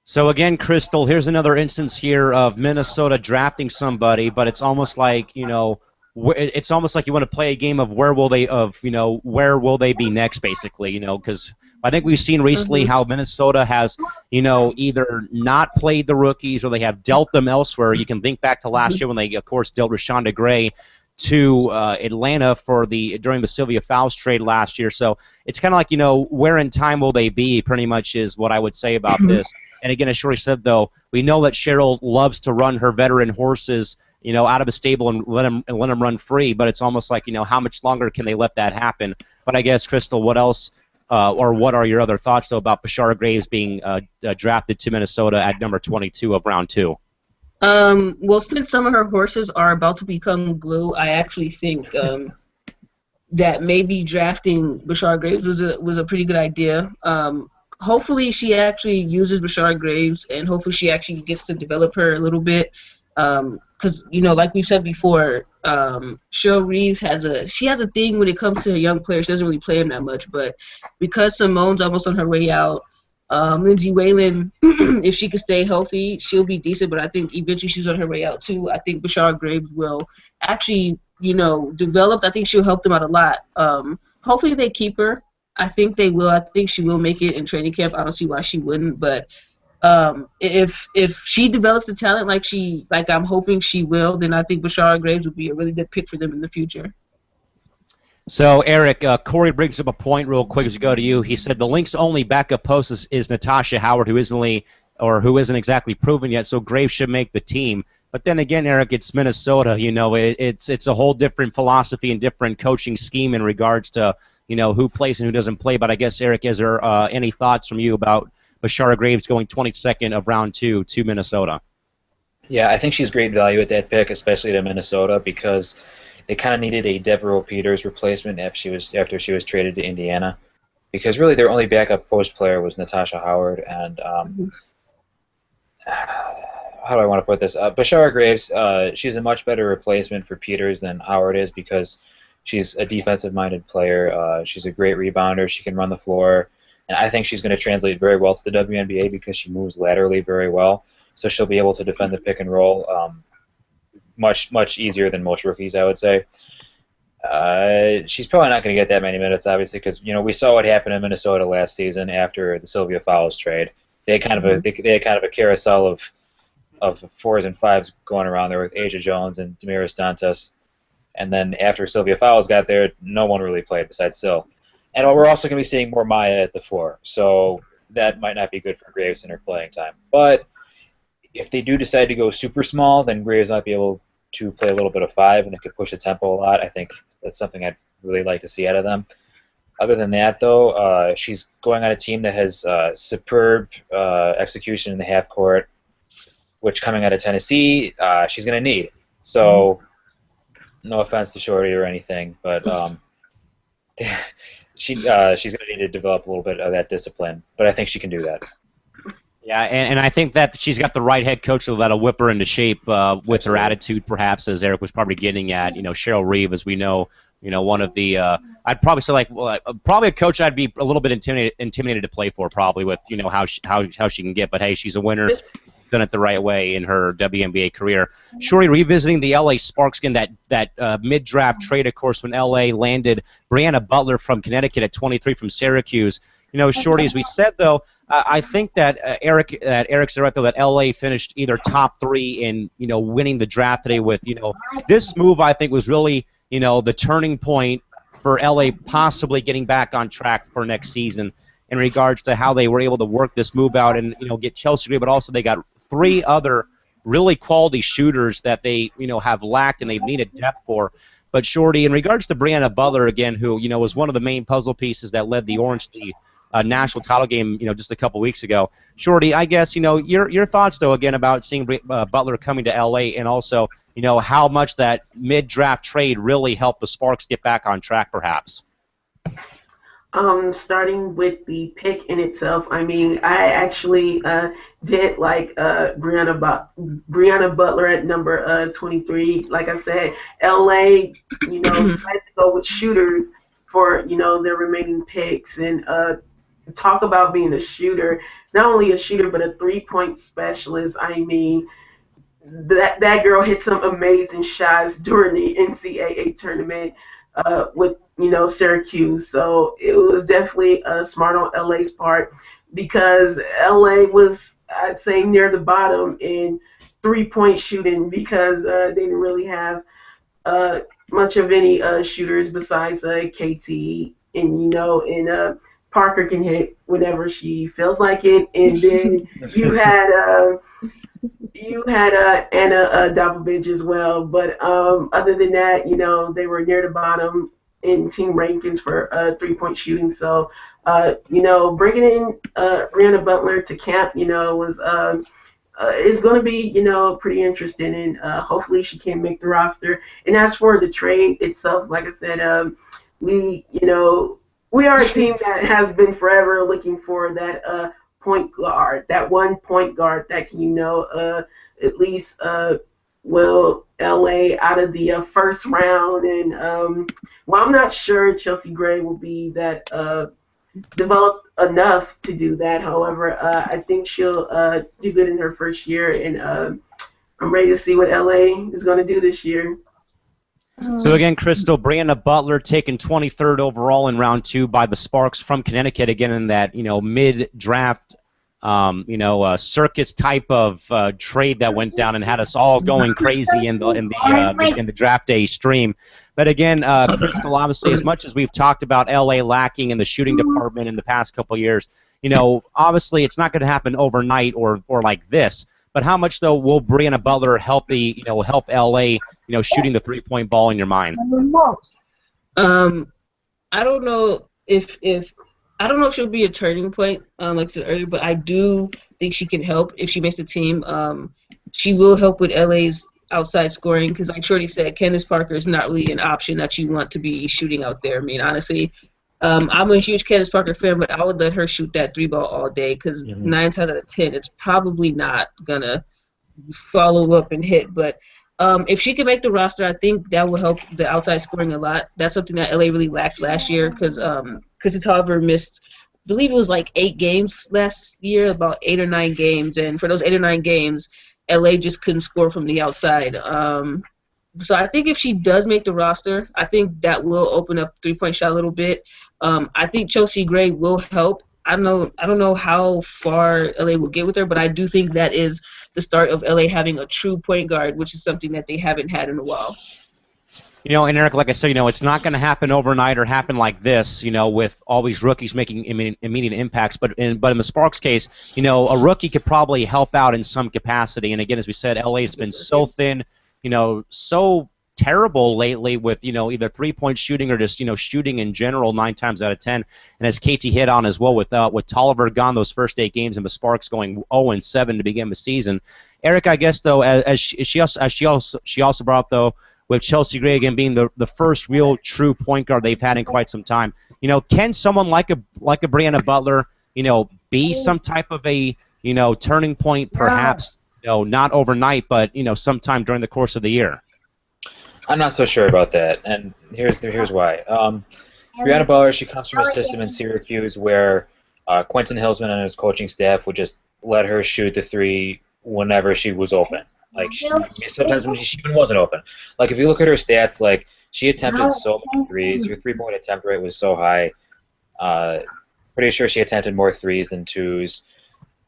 So again, Crystal, here's another instance here of Minnesota drafting somebody, but it's almost like, it's almost like you want to play a game of where will they be next, basically, because I think we've seen recently how Minnesota has, either not played the rookies or they have dealt them elsewhere. You can think back to last year when they, of course, dealt Rashonda Gray to Atlanta during the Sylvia Fowles trade last year. So it's kind of like, where in time will they be, pretty much is what I would say about this. And again, as Shorty said, though, we know that Cheryl loves to run her veteran horses, out of a stable and let them run free. But it's almost like, how much longer can they let that happen? But I guess, Crystal, what else, or what are your other thoughts, though, about Bashara Graves being drafted to Minnesota at number 22 of round 2? Well, since some of her horses are about to become glue, I actually think that maybe drafting Bashara Graves was a pretty good idea. Hopefully she actually uses Bashara Graves, and hopefully she actually gets to develop her a little bit. Because, like we've said before, Cheryl Reeves has a thing when it comes to young players. She doesn't really play them that much, but because Simone's almost on her way out, Lindsay Whalen, if she could stay healthy, she'll be decent, but I think eventually she's on her way out too. I think Bashara Graves will actually, develop. I think she'll help them out a lot. Hopefully they keep her. I think they will. I think she will make it in training camp. I don't see why she wouldn't. But if she develops the talent like I'm hoping she will, then I think Bashara Graves would be a really good pick for them in the future. So, Eric, Corey brings up a point real quick as we go to you. He said the Lynx' only backup post is Natasha Howard, who isn't exactly proven yet, so Graves should make the team. But then again, Eric, it's Minnesota. It's a whole different philosophy and different coaching scheme in regards to who plays and who doesn't play. But I guess, Eric, is there any thoughts from you about Bashara Graves going 22nd of round 2 to Minnesota? Yeah, I think she's great value at that pick, especially to Minnesota, because they kind of needed a Devereaux Peters replacement after she was traded to Indiana, because really their only backup post player was Natasha Howard. And how do I want to put this? Bashara Graves, she's a much better replacement for Peters than Howard is, because she's a defensive-minded player. She's a great rebounder. She can run the floor. And I think she's going to translate very well to the WNBA because she moves laterally very well. So she'll be able to defend the pick and roll much easier than most rookies, I would say. She's probably not going to get that many minutes, obviously, because we saw what happened in Minnesota last season after the Sylvia Fowles trade. They had kind of a carousel of 4s and 5s going around there with Asia Jones and Damaris Dantas. And then after Sylvia Fowles got there, no one really played besides Syl. And we're also going to be seeing more Maya at the 4, so that might not be good for Graves in her playing time. But if they do decide to go super small, then Graves might be able to play a little bit of 5, and it could push the tempo a lot. I think that's something I'd really like to see out of them. Other than that, though, she's going on a team that has superb execution in the half court, which coming out of Tennessee, she's going to need. So, no offense to Shorty or anything, but she's going to need to develop a little bit of that discipline. But I think she can do that. Yeah, and I think that she's got the right head coach that'll whip her into shape with her attitude, perhaps, as Eric was probably getting at. Cheryl Reeve, as we know, one of the I'd probably say probably a coach I'd be a little bit intimidated to play for, probably with how she can get. But hey, she's a winner. Done it the right way in her WNBA career. Shorty, revisiting the LA Sparks again, that mid-draft trade, of course, when LA landed Brianna Butler from Connecticut at 23 from Syracuse. Shorty, as we said, though, I think that Eric's right, though, that LA finished either top 3 in winning the draft today with this move. I think was really the turning point for LA possibly getting back on track for next season in regards to how they were able to work this move out and get Chelsea Gray, but also they got 3 other really quality shooters that they have lacked and they've needed depth for. But Shorty, in regards to Brianna Butler again, who was one of the main puzzle pieces that led the Orange to the national title game, just a couple weeks ago. Shorty, I guess, your thoughts though again about seeing Butler coming to LA, and also, how much that mid-draft trade really helped the Sparks get back on track, perhaps. Starting with the pick in itself, I mean, I actually did like Brianna Butler at number 23. Like I said, LA, decided to go with shooters for their remaining picks, and talk about being a shooter. Not only a shooter, but a 3-point specialist. I mean, that girl hit some amazing shots during the NCAA tournament with Syracuse. So it was definitely smart on LA's part, because LA was, I'd say, near the bottom in 3-point shooting, because they didn't really have much of any shooters besides KT, and Parker can hit whenever she feels like it, and then you had Anna Dobbovich as well, but other than that, they were near the bottom in team rankings for 3-point shooting. So, bringing in Brianna Butler to camp, was is going to be, pretty interesting, and hopefully she can make the roster. And as for the trade itself, like I said, we are a team that has been forever looking for that point guard, that one point guard that can, at least will LA out of the first round. And well, I'm not sure Chelsea Gray will be that developed enough to do that. However, I think she'll do good in her first year, and I'm ready to see what LA is going to do this year. So again, Crystal, Brianna Butler taken 23rd overall in round 2 by the Sparks from Connecticut, again in that mid-draft circus type of trade that went down and had us all going crazy in the draft day stream. But again, Crystal, obviously, as much as we've talked about LA lacking in the shooting department in the past couple of years, obviously it's not going to happen overnight or like this. But how much though will Brianna Butler help help LA shooting the 3-point ball in your mind? I don't know if I don't know if she'll be a turning point, like I said earlier, but I do think she can help if she makes the team. She will help with LA's outside scoring, because like Shorty said, Candace Parker is not really an option that you want to be shooting out there. I mean, honestly, I'm a huge Candace Parker fan, but I would let her shoot that 3-ball all day, because 9 times out of 10, it's probably not going to follow up and hit. But if she can make the roster, I think that will help the outside scoring a lot. That's something that LA really lacked last year, because Chrissy Tolliver missed, I believe it was like 8 games last year, about 8 or 9 games. And for those 8 or 9 games, LA just couldn't score from the outside. So I think if she does make the roster, I think that will open up the 3-point shot a little bit. I think Chelsea Gray will help. I don't know how far LA will get with her, but I do think that is the start of LA having a true point guard, which is something that they haven't had in a while. And Eric, like I said, it's not going to happen overnight or happen like this, with all these rookies making immediate impacts. But in the Sparks case, a rookie could probably help out in some capacity. And again, as we said, LA's been so thin, so terrible lately with, either 3-point shooting or just, shooting in general 9 times out of 10. And as Katie hit on as well, with Tolliver gone those first 8 games and the Sparks going 0-7 to begin the season. Eric, I guess, though, as she also brought up, though, with Chelsea Gray again being the first real true point guard they've had in quite some time. Can someone like a Brianna Butler, be some type of a, turning point, perhaps, not overnight, but, sometime during the course of the year? I'm not so sure about that, and here's why. Brianna Butler, she comes from a system in Syracuse where Quentin Hillsman and his coaching staff would just let her shoot the 3 whenever she was open. Like, sometimes when she even wasn't open. Like, if you look at her stats, like, she attempted so many threes. Her 3-point attempt rate was so high. Pretty sure she attempted more 3s than 2s.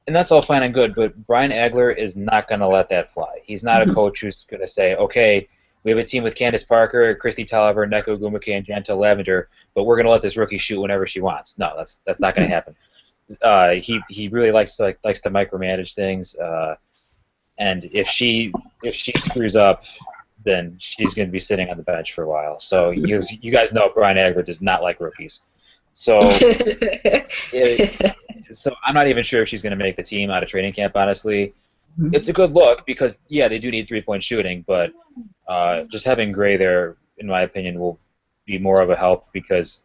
And that's all fine and good, but Brian Agler is not going to let that fly. He's not a coach who's going to say, okay, we have a team with Candace Parker, Christy Tolliver, Neko Gumake, and Jantel Lavender, but we're going to let this rookie shoot whenever she wants. No, that's not going to happen. He really likes to micromanage things. And if she screws up, then she's going to be sitting on the bench for a while. So you guys know Brian Agler does not like rookies. So, so I'm not even sure if she's going to make the team out of training camp. Honestly, it's a good look because yeah, they do need 3-point shooting, but just having Gray there, in my opinion, will be more of a help because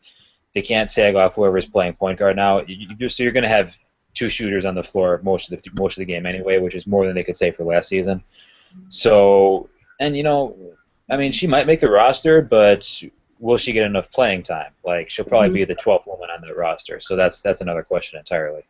they can't sag off whoever's playing point guard now. So you're going to have two shooters on the floor most of the game anyway, which is more than they could say for last season. So, and I mean, she might make the roster, but will she get enough playing time? Like, she'll probably be the 12th woman on that roster. So that's another question entirely.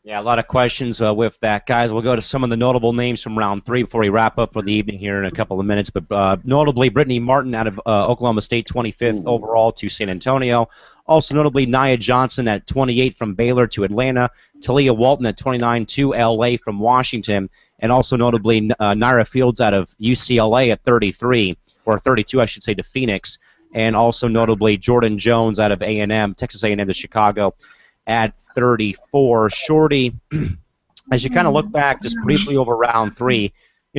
Yeah, a lot of questions with that, guys. We'll go to some of the notable names from round 3 before we wrap up for the evening here in a couple of minutes. But notably, Brittany Martin out of Oklahoma State, 25th overall to San Antonio. Also notably, Nia Johnson at 28 from Baylor to Atlanta. Talia Walton at 29 to L.A. from Washington. And also notably, Naira Fields out of UCLA at 33, or 32, I should say, to Phoenix. And also notably, Jordan Jones out of A&M, Texas A&M to Chicago at 34. Shorty, as you kind of look back just briefly over round 3,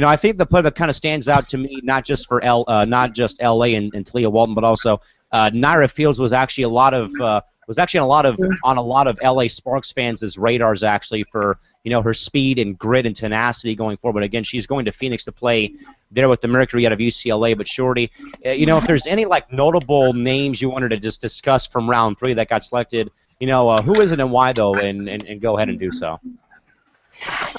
I think the play that kind of stands out to me, not just for not just LA and Talia Walton, but also Naira Fields was actually on a lot of LA Sparks fans' radars actually for her speed and grit and tenacity going forward. But again, she's going to Phoenix to play there with the Mercury out of UCLA. But Shorty, if there's any notable names you wanted to just discuss from round 3 that got selected. Who is it and why, though, and go ahead and do so.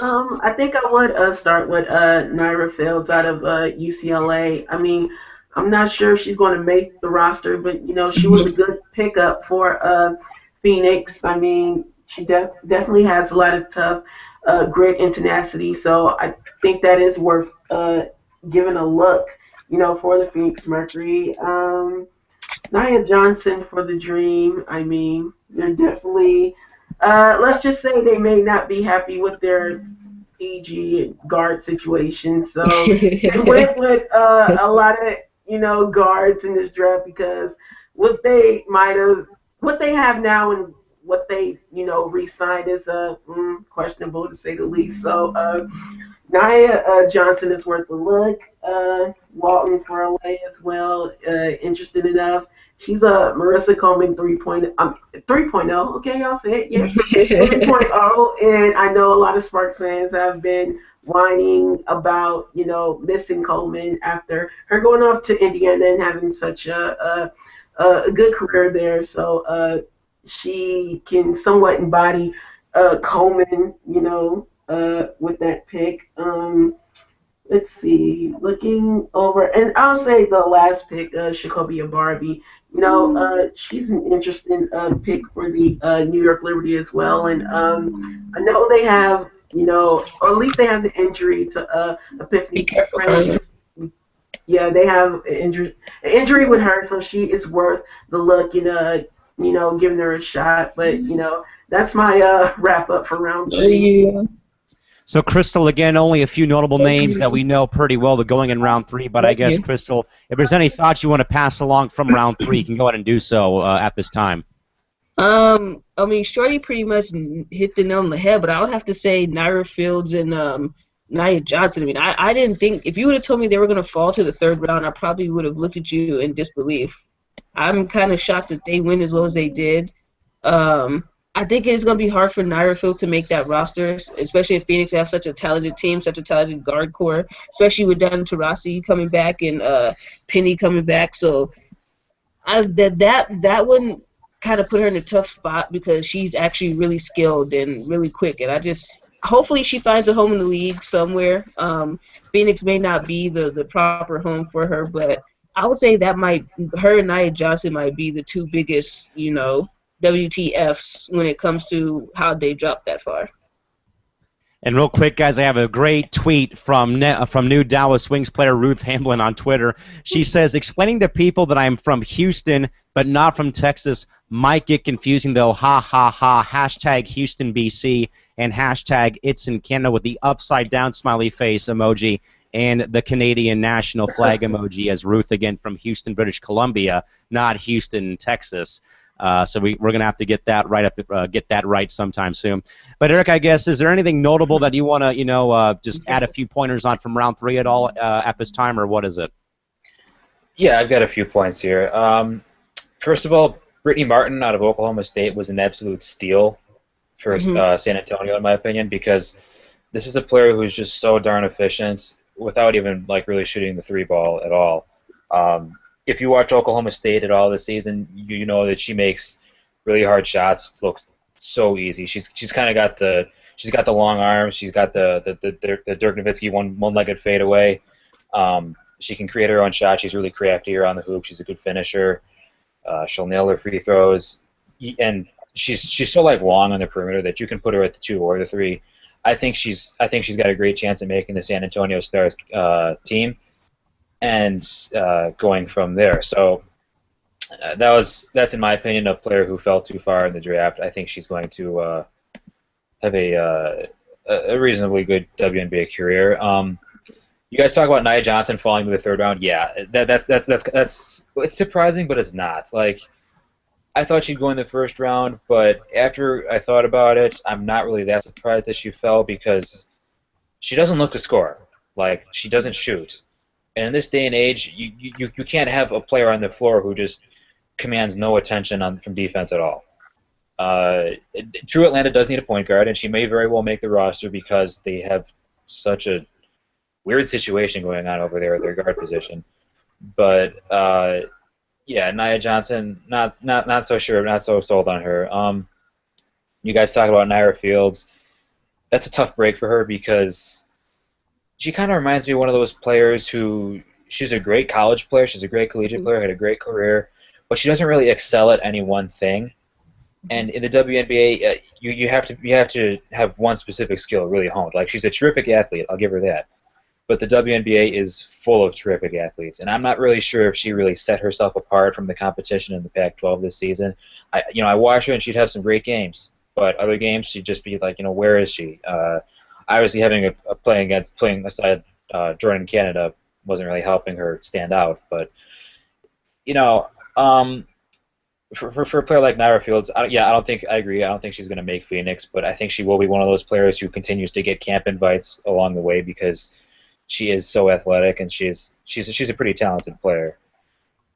I think I would start with Naira Fields out of UCLA. I mean, I'm not sure if she's going to make the roster, but, she was a good pickup for Phoenix. I mean, she definitely has a lot of tough grit and tenacity, so I think that is worth giving a look, for the Phoenix Mercury. Nia Johnson for the Dream. I mean, they're definitely, let's just say they may not be happy with their PG guard situation. So they went with a lot of, guards in this draft because what they have now and what they, re-signed is questionable to say the least. So Nia Johnson is worth a look. Walton for LA as well, interested enough. She's a Marissa Coleman 3.0. Okay, y'all say it. Yeah, 3.0. And I know a lot of Sparks fans have been whining about, missing Coleman after her going off to Indiana and having such a good career there. So she can somewhat embody Coleman, with that pick. Let's see, looking over, and I'll say the last pick, Shakobia Barbie. She's an interesting pick for the New York Liberty as well. And I know they have, or at least they have the injury to Epiphany Prince. Yeah, they have an injury with her, so she is worth the look and giving her a shot. But that's my wrap up for round 3. So, Crystal, again, only a few notable names that we know pretty well that going in round 3, but I guess, Crystal, if there's any thoughts you want to pass along from round 3, you can go ahead and do so at this time. I mean, Shorty pretty much hit the nail on the head, but I would have to say Naira Fields and Nia Johnson. I mean, I didn't think, if you would have told me they were going to fall to the 3rd round, I probably would have looked at you in disbelief. I'm kind of shocked that they went as low as they did. I think it's going to be hard for Naira Fields to make that roster, especially if Phoenix have such a talented team, such a talented guard core, especially with Dan Taurasi coming back and Penny coming back. So that wouldn't kind of put her in a tough spot because she's actually really skilled and really quick. And hopefully she finds a home in the league somewhere. Phoenix may not be the proper home for her, but I would say that her and Nia Johnson might be the two biggest, WTFs when it comes to how they dropped that far. And real quick, guys, I have a great tweet from new Dallas Wings player Ruth Hamblin on Twitter. She says, explaining to people that I'm from Houston but not from Texas might get confusing, though. Ha, ha, ha. Hashtag Houston, BC, and hashtag It's in Canada with the upside-down smiley face emoji and the Canadian national flag emoji as Ruth, again, from Houston, British Columbia, not Houston, Texas. So we're going to have to get that right sometime soon. But Eric, I guess, is there anything notable that you want to just add a few pointers on from round 3 at all at this time, or what is it? Yeah, I've got a few points here. First of all, Brittany Martin out of Oklahoma State was an absolute steal for San Antonio, in my opinion, because this is a player who's just so darn efficient without even like really shooting the three ball at all. If you watch Oklahoma State at all this season, you know that she makes really hard shots look so easy. She's kind of got the long arms. She's got the Dirk Nowitzki one-legged fadeaway. She can create her own shot. She's really crafty around the hoop. She's a good finisher. She'll nail her free throws, and she's so like long on the perimeter that you can put her at the 2 or the 3. I think she's got a great chance of making the San Antonio Stars team, and going from there. So that's in my opinion a player who fell too far in the draft. I think she's going to have a reasonably good WNBA career. You guys talk about Nia Johnson falling to the 3rd round. Yeah, that's it's surprising, but it's not. Like, I thought she'd go in the 1st round, but after I thought about it, I'm not really that surprised that she fell because she doesn't look to score. Like, she doesn't shoot. And in this day and age, you can't have a player on the floor who just commands no attention from defense at all. True, Atlanta does need a point guard, and she may very well make the roster because they have such a weird situation going on over there at their guard position. But yeah, Nia Johnson, not so sure, not so sold on her. You guys talk about Naira Fields. That's a tough break for her because she kind of reminds me of one of those players who she's a great college player, she's a great collegiate player, had a great career, but she doesn't really excel at any one thing. And in the WNBA, you have to have one specific skill really honed. Like, she's a terrific athlete, I'll give her that. But the WNBA is full of terrific athletes, and I'm not really sure if she really set herself apart from the competition in the Pac-12 this season. I watch her and she'd have some great games, but other games she'd just be like, where is she? Obviously, having playing aside Jordan Canada wasn't really helping her stand out. But for a player like Naira Fields, I agree. I don't think she's going to make Phoenix, but I think she will be one of those players who continues to get camp invites along the way because she is so athletic and she's a pretty talented player.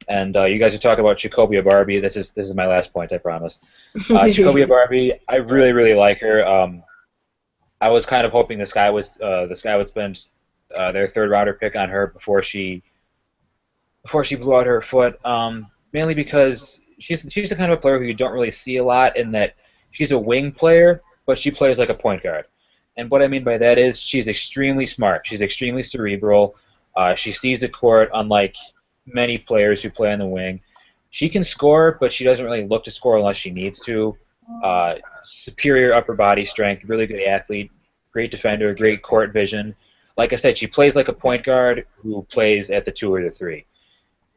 And you guys are talking about Chicobia Barbie. This is my last point, I promise. Chicobia Barbie, I really, really like her. I was kind of hoping the Sky would spend their 3rd rounder pick on her before she blew out her foot. Mainly because she's the kind of player who you don't really see a lot in that she's a wing player, but she plays like a point guard. And what I mean by that is she's extremely smart. She's extremely cerebral. She sees the court unlike many players who play on the wing. She can score, but she doesn't really look to score unless she needs to. Superior upper body strength, really good athlete, great defender, great court vision. Like I said, she plays like a point guard who plays at the 2 or the 3.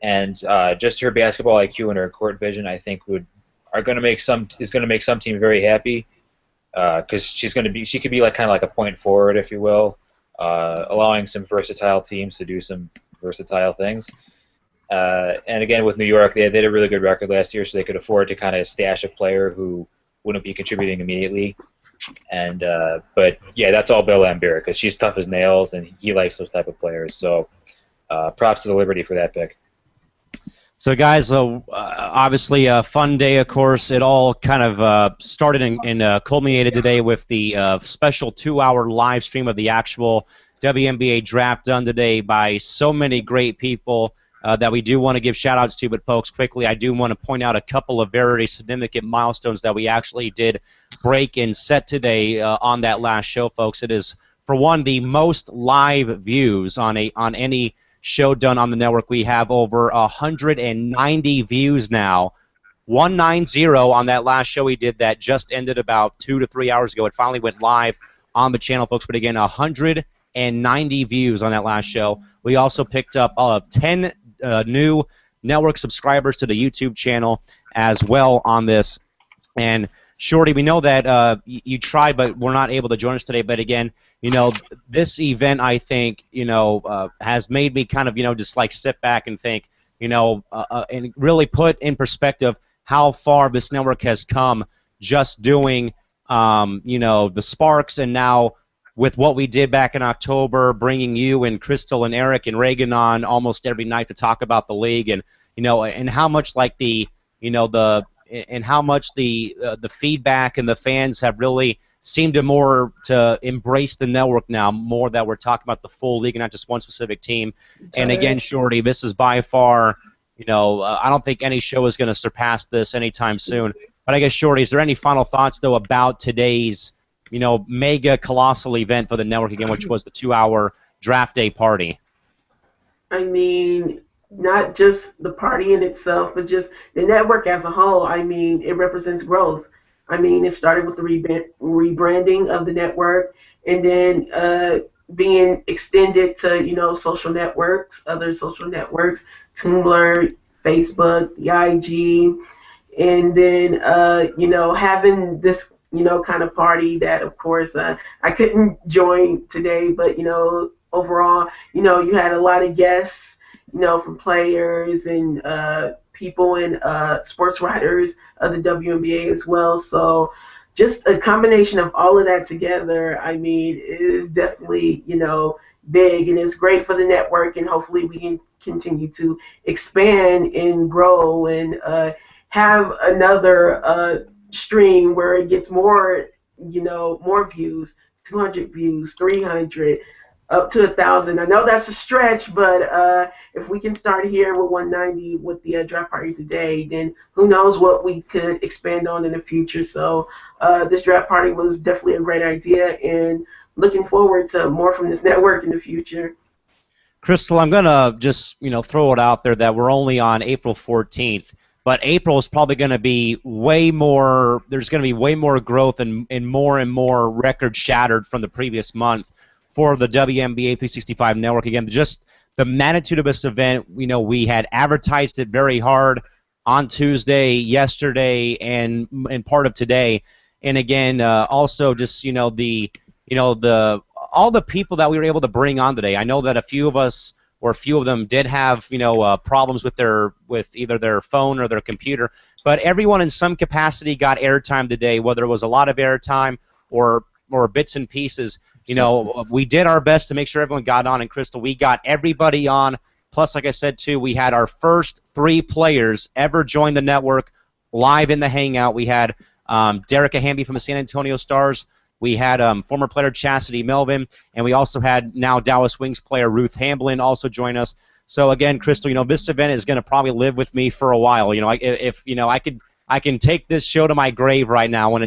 And just her basketball IQ and her court vision, I think, is going to make some team very happy. Because she could be kind of like a point forward, if you will, allowing some versatile teams to do some versatile things. And again, with New York, they had a really good record last year, so they could afford to kind of stash a player who wouldn't be contributing immediately. And but yeah, that's all Bill Laimbeer because she's tough as nails, and he likes those type of players. So props to the Liberty for that pick. So, guys, obviously a fun day, of course. It all kind of started and culminated today with the special 2-hour live stream of the actual WNBA draft done today by so many great people that we do want to give shout-outs to. But, folks, quickly, I do want to point out a couple of very significant milestones that we actually did break and set today on that last show, folks. It is, for one, the most live views on any show done on the network. We have over 190 views now. 190 on that last show we did that just ended about 2 to 3 hours ago. It finally went live on the channel, folks. But again, 190 views on that last show. We also picked up 10 new network subscribers to the YouTube channel as well on this. And Shorty, we know that you tried, but we're not able to join us today. But again, this event, I think, has made me kind of, just like sit back and think, and really put in perspective how far this network has come just doing, the Sparks, and now with what we did back in October, bringing you and Crystal and Eric and Reagan on almost every night to talk about the league, and and how much like the and how much the feedback and the fans have really seemed to embrace the network now, more that we're talking about the full league and not just one specific team. And again, Shorty, this is by far, I don't think any show is going to surpass this anytime soon. But I guess, Shorty, is there any final thoughts, though, about today's, mega colossal event for the network again, which was the 2-hour draft day party? I mean, not just the party in itself, but just the network as a whole. I mean, it represents growth. I mean, it started with the rebranding of the network, and then being extended to, social networks, other social networks, Tumblr, Facebook, the IG, and then, having this, kind of party that, of course, I couldn't join today, but, overall, you had a lot of guests, from players and people and sports writers of the WNBA as well. So just a combination of all of that together, I mean, is definitely, big, and it's great for the network, and hopefully we can continue to expand and grow and have another stream where it gets more, more views, 200 views, 300, up to 1,000. I know that's a stretch, but if we can start here with 190 with the draft party today, then who knows what we could expand on in the future. So this draft party was definitely a great idea, and looking forward to more from this network in the future. Crystal, I'm going to just, throw it out there that we're only on April 14th, but April is probably going to be way more, there's going to be way more growth and more records shattered from the previous month for the WNBA 365 network. Again, just the magnitude of this event, we had advertised it very hard on Tuesday, yesterday, and part of today. And again, also just, all the people that we were able to bring on today. I know that a few of them did have, problems with either their phone or their computer, but everyone in some capacity got airtime today, whether it was a lot of airtime or bits and pieces. We did our best to make sure everyone got on, and Crystal, we got everybody on. Plus, like I said, too, we had our first 3 players ever join the network live in the Hangout. We had Derica Hamby from the San Antonio Stars. We had former player Chastity Melvin, and we also had now Dallas Wings player Ruth Hamblin also join us. So again, Crystal, this event is going to probably live with me for a while. I can take this show to my grave right now when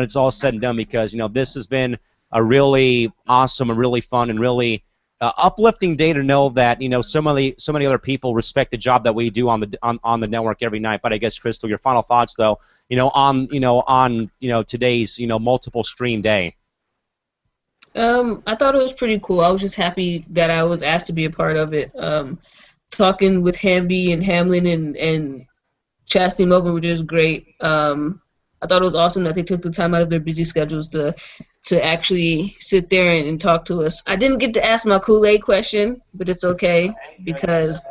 it's all said and done, because this has been a really awesome and really fun and really uplifting day to know that so many other people respect the job that we do on the network every night. But I guess, Crystal, your final thoughts though, on today's multiple stream day. I thought it was pretty cool. I was just happy that I was asked to be a part of it. Talking with Hamby and Hamlin and Chastity Melvin were just great. I thought it was awesome that they took the time out of their busy schedules to actually sit there and talk to us. I didn't get to ask my Kool-Aid question, but it's okay because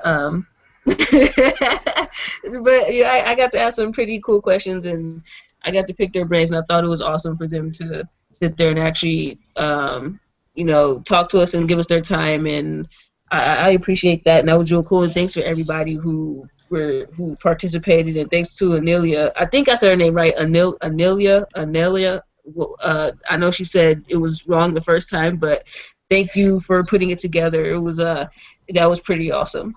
but yeah, I got to ask some pretty cool questions, and I got to pick their brains, and I thought it was awesome for them to sit there and actually talk to us and give us their time, and I appreciate that, and that was real cool. And thanks for everybody who participated, and thanks to Anelia. I think I said her name right, Anelia. I know she said it was wrong the first time, but thank you for putting it together. It was that was pretty awesome.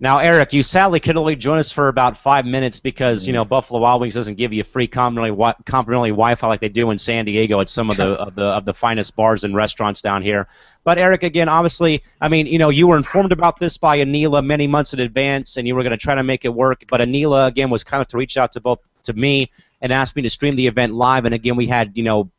Now, Eric, you sadly could only join us for about 5 minutes because Buffalo Wild Wings doesn't give you free complimentary Wi-Fi like they do in San Diego at some of the finest bars and restaurants down here. But Eric, again, obviously, I mean, you were informed about this by Anila many months in advance, and you were going to try to make it work. But Anila, again, was kind of to reach out to me and ask me to stream the event live. And again, we had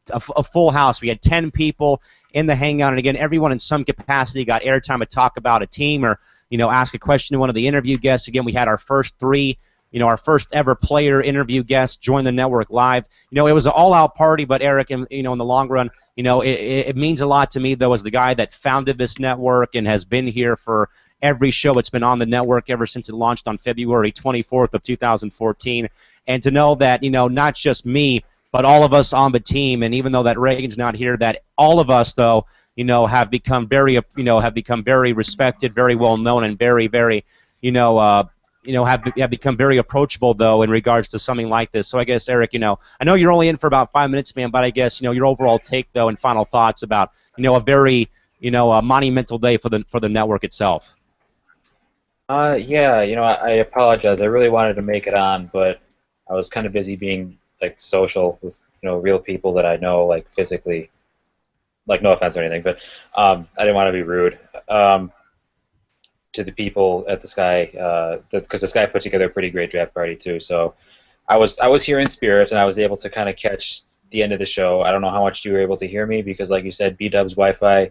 a full house. We had 10 people in the Hangout, and again, everyone in some capacity got airtime to talk about a team or ask a question to one of the interview guests. Again, we had our first 3, our first ever player interview guest join the network live. It was an all-out party, but Eric, in the long run, it means a lot to me, though, as the guy that founded this network and has been here for every show it's been on the network ever since it launched on February 24th of 2014. And to know that, not just me, but all of us on the team, and even though that Reagan's not here, that all of us, though, have become very respected, very well known, and very, very, have become very approachable though in regards to something like this. So I guess Eric, I know you're only in for about 5 minutes, man, but I guess your overall take though and final thoughts about a very a monumental day for the network itself. Yeah, I apologize. I really wanted to make it on, but I was kind of busy being like social with real people that I know like physically. Like no offense or anything, but I didn't want to be rude to the people at the Sky because the Sky put together a pretty great draft party too. So I was here in spirit and I was able to kind of catch the end of the show. I don't know how much you were able to hear me because, like you said, B-Dub's Wi-Fi.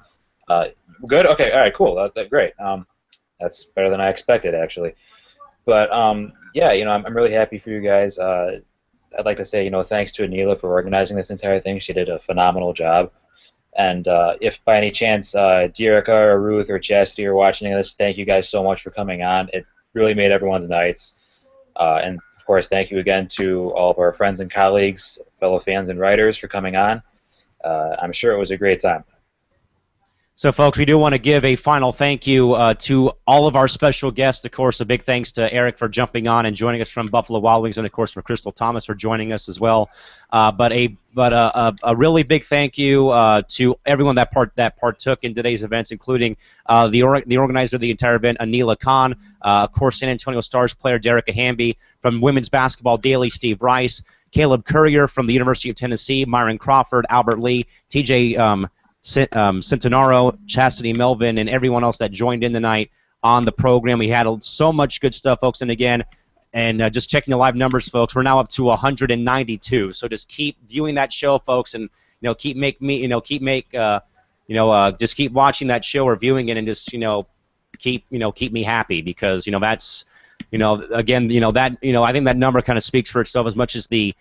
Good. Okay. All right. Cool. Great. That's better than I expected, actually. But yeah, I'm really happy for you guys. I'd like to say, thanks to Anila for organizing this entire thing. She did a phenomenal job. And if by any chance Dearica or Ruth or Chastity are watching this, thank you guys so much for coming on. It really made everyone's nights. And of course, thank you again to all of our friends and colleagues, fellow fans and writers for coming on. I'm sure it was a great time. So, folks, we do want to give a final thank you to all of our special guests. Of course, a big thanks to Eric for jumping on and joining us from Buffalo Wild Wings, and of course for Crystal Thomas for joining us as well. But a really big thank you to everyone that partook in today's events, including the organizer of the entire event, Anila Khan, of course San Antonio Stars player Derica Hamby, from Women's Basketball Daily, Steve Rice, Caleb Courier from the University of Tennessee, Myron Crawford, Albert Lee, TJ Centenaro, Chastity Melvin, and everyone else that joined in tonight on the program. We had so much good stuff, folks. And again, just checking the live numbers, folks, we're now up to 192. So just keep viewing that show, folks, and just keep watching that show or viewing it, and just keep me happy, because that's again I think that number kind of speaks for itself, as much as the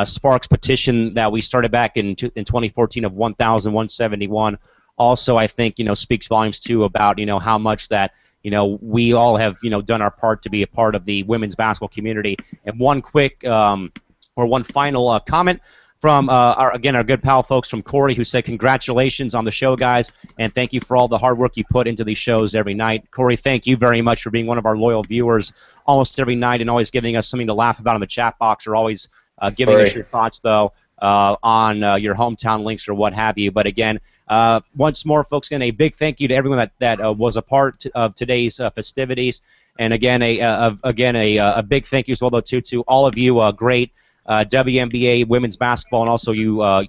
Sparks petition that we started back in 2014 of 1,171 also, I think, speaks volumes too about how much that we all have done our part to be a part of the women's basketball community. And one quick one final comment from our good pal folks from Corey, who said congratulations on the show, guys, and thank you for all the hard work you put into these shows every night. Corey, thank you very much for being one of our loyal viewers almost every night and always giving us something to laugh about in the chat box, or always giving us your thoughts, though, on your hometown links or what have you. But again, once more, folks, again, a big thank you to everyone that was a part of today's festivities. And again, a big thank you as well, though, to all of you great WNBA women's basketball, and also you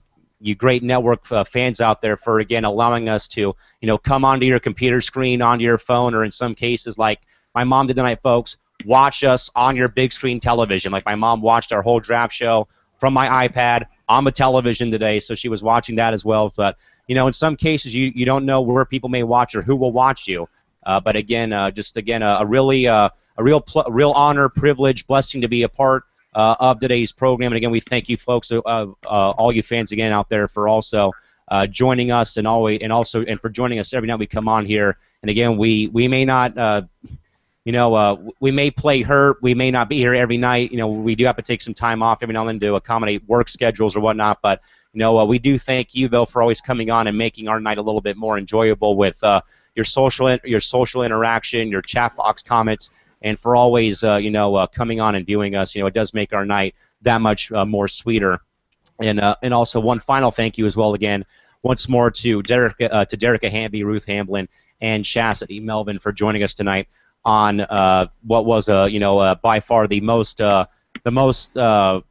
great network fans out there, for again allowing us to come onto your computer screen, onto your phone, or in some cases, like my mom did tonight, folks, watch us on your big screen television. Like my mom watched our whole draft show from my iPad on the television today, so she was watching that as well. But in some cases, you don't know where people may watch or who will watch you. But again, a real honor, privilege, blessing to be a part of today's program. And again, we thank you, folks, all you fans again out there, for also joining us and for joining us every night we come on here. And again, we may not. We may play hurt. We may not be here every night. We do have to take some time off every now and then to accommodate work schedules or whatnot. But we do thank you, though, for always coming on and making our night a little bit more enjoyable with your social interaction, your chat box comments, and for always coming on and viewing us. It does make our night that much more sweeter. And also one final thank you as well, again, once more to Derica Hamby, Ruth Hamblin, and Chastity Melvin for joining us tonight on what was by far the most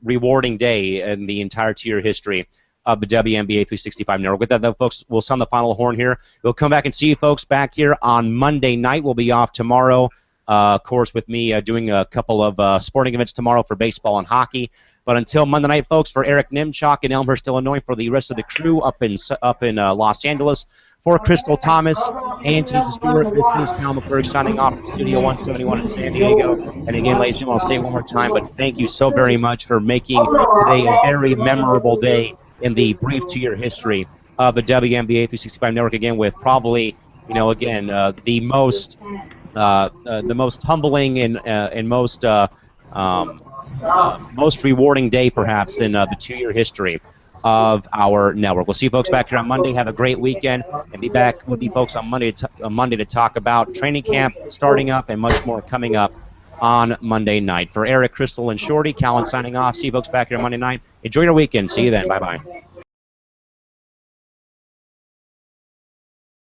rewarding day in the entire tier history of the WNBA 365 network. With that, though, folks, we'll sound the final horn here. We'll come back and see you folks back here on Monday night. We'll be off tomorrow, of course, with me doing a couple of sporting events tomorrow for baseball and hockey. But until Monday night, folks, for Eric Nimchok in Elmhurst, Illinois, for the rest of the crew up in Los Angeles, for Crystal Thomas and Teresa Stewart, this is Cal McClurg signing off from Studio 171 in San Diego. And again, ladies and gentlemen, I'll say it one more time, but thank you so very much for making today a very memorable day in the brief two-year history of the WNBA 365 network. Again, with probably, the most humbling and most rewarding day, perhaps, in the two-year history of our network. We'll see you folks back here on Monday. Have a great weekend, and be back with you folks on Monday to talk about training camp starting up and much more coming up on Monday night. For Eric, Crystal, and Shorty, Callan signing off. See you folks back here Monday night. Enjoy your weekend. See you then. Bye-bye.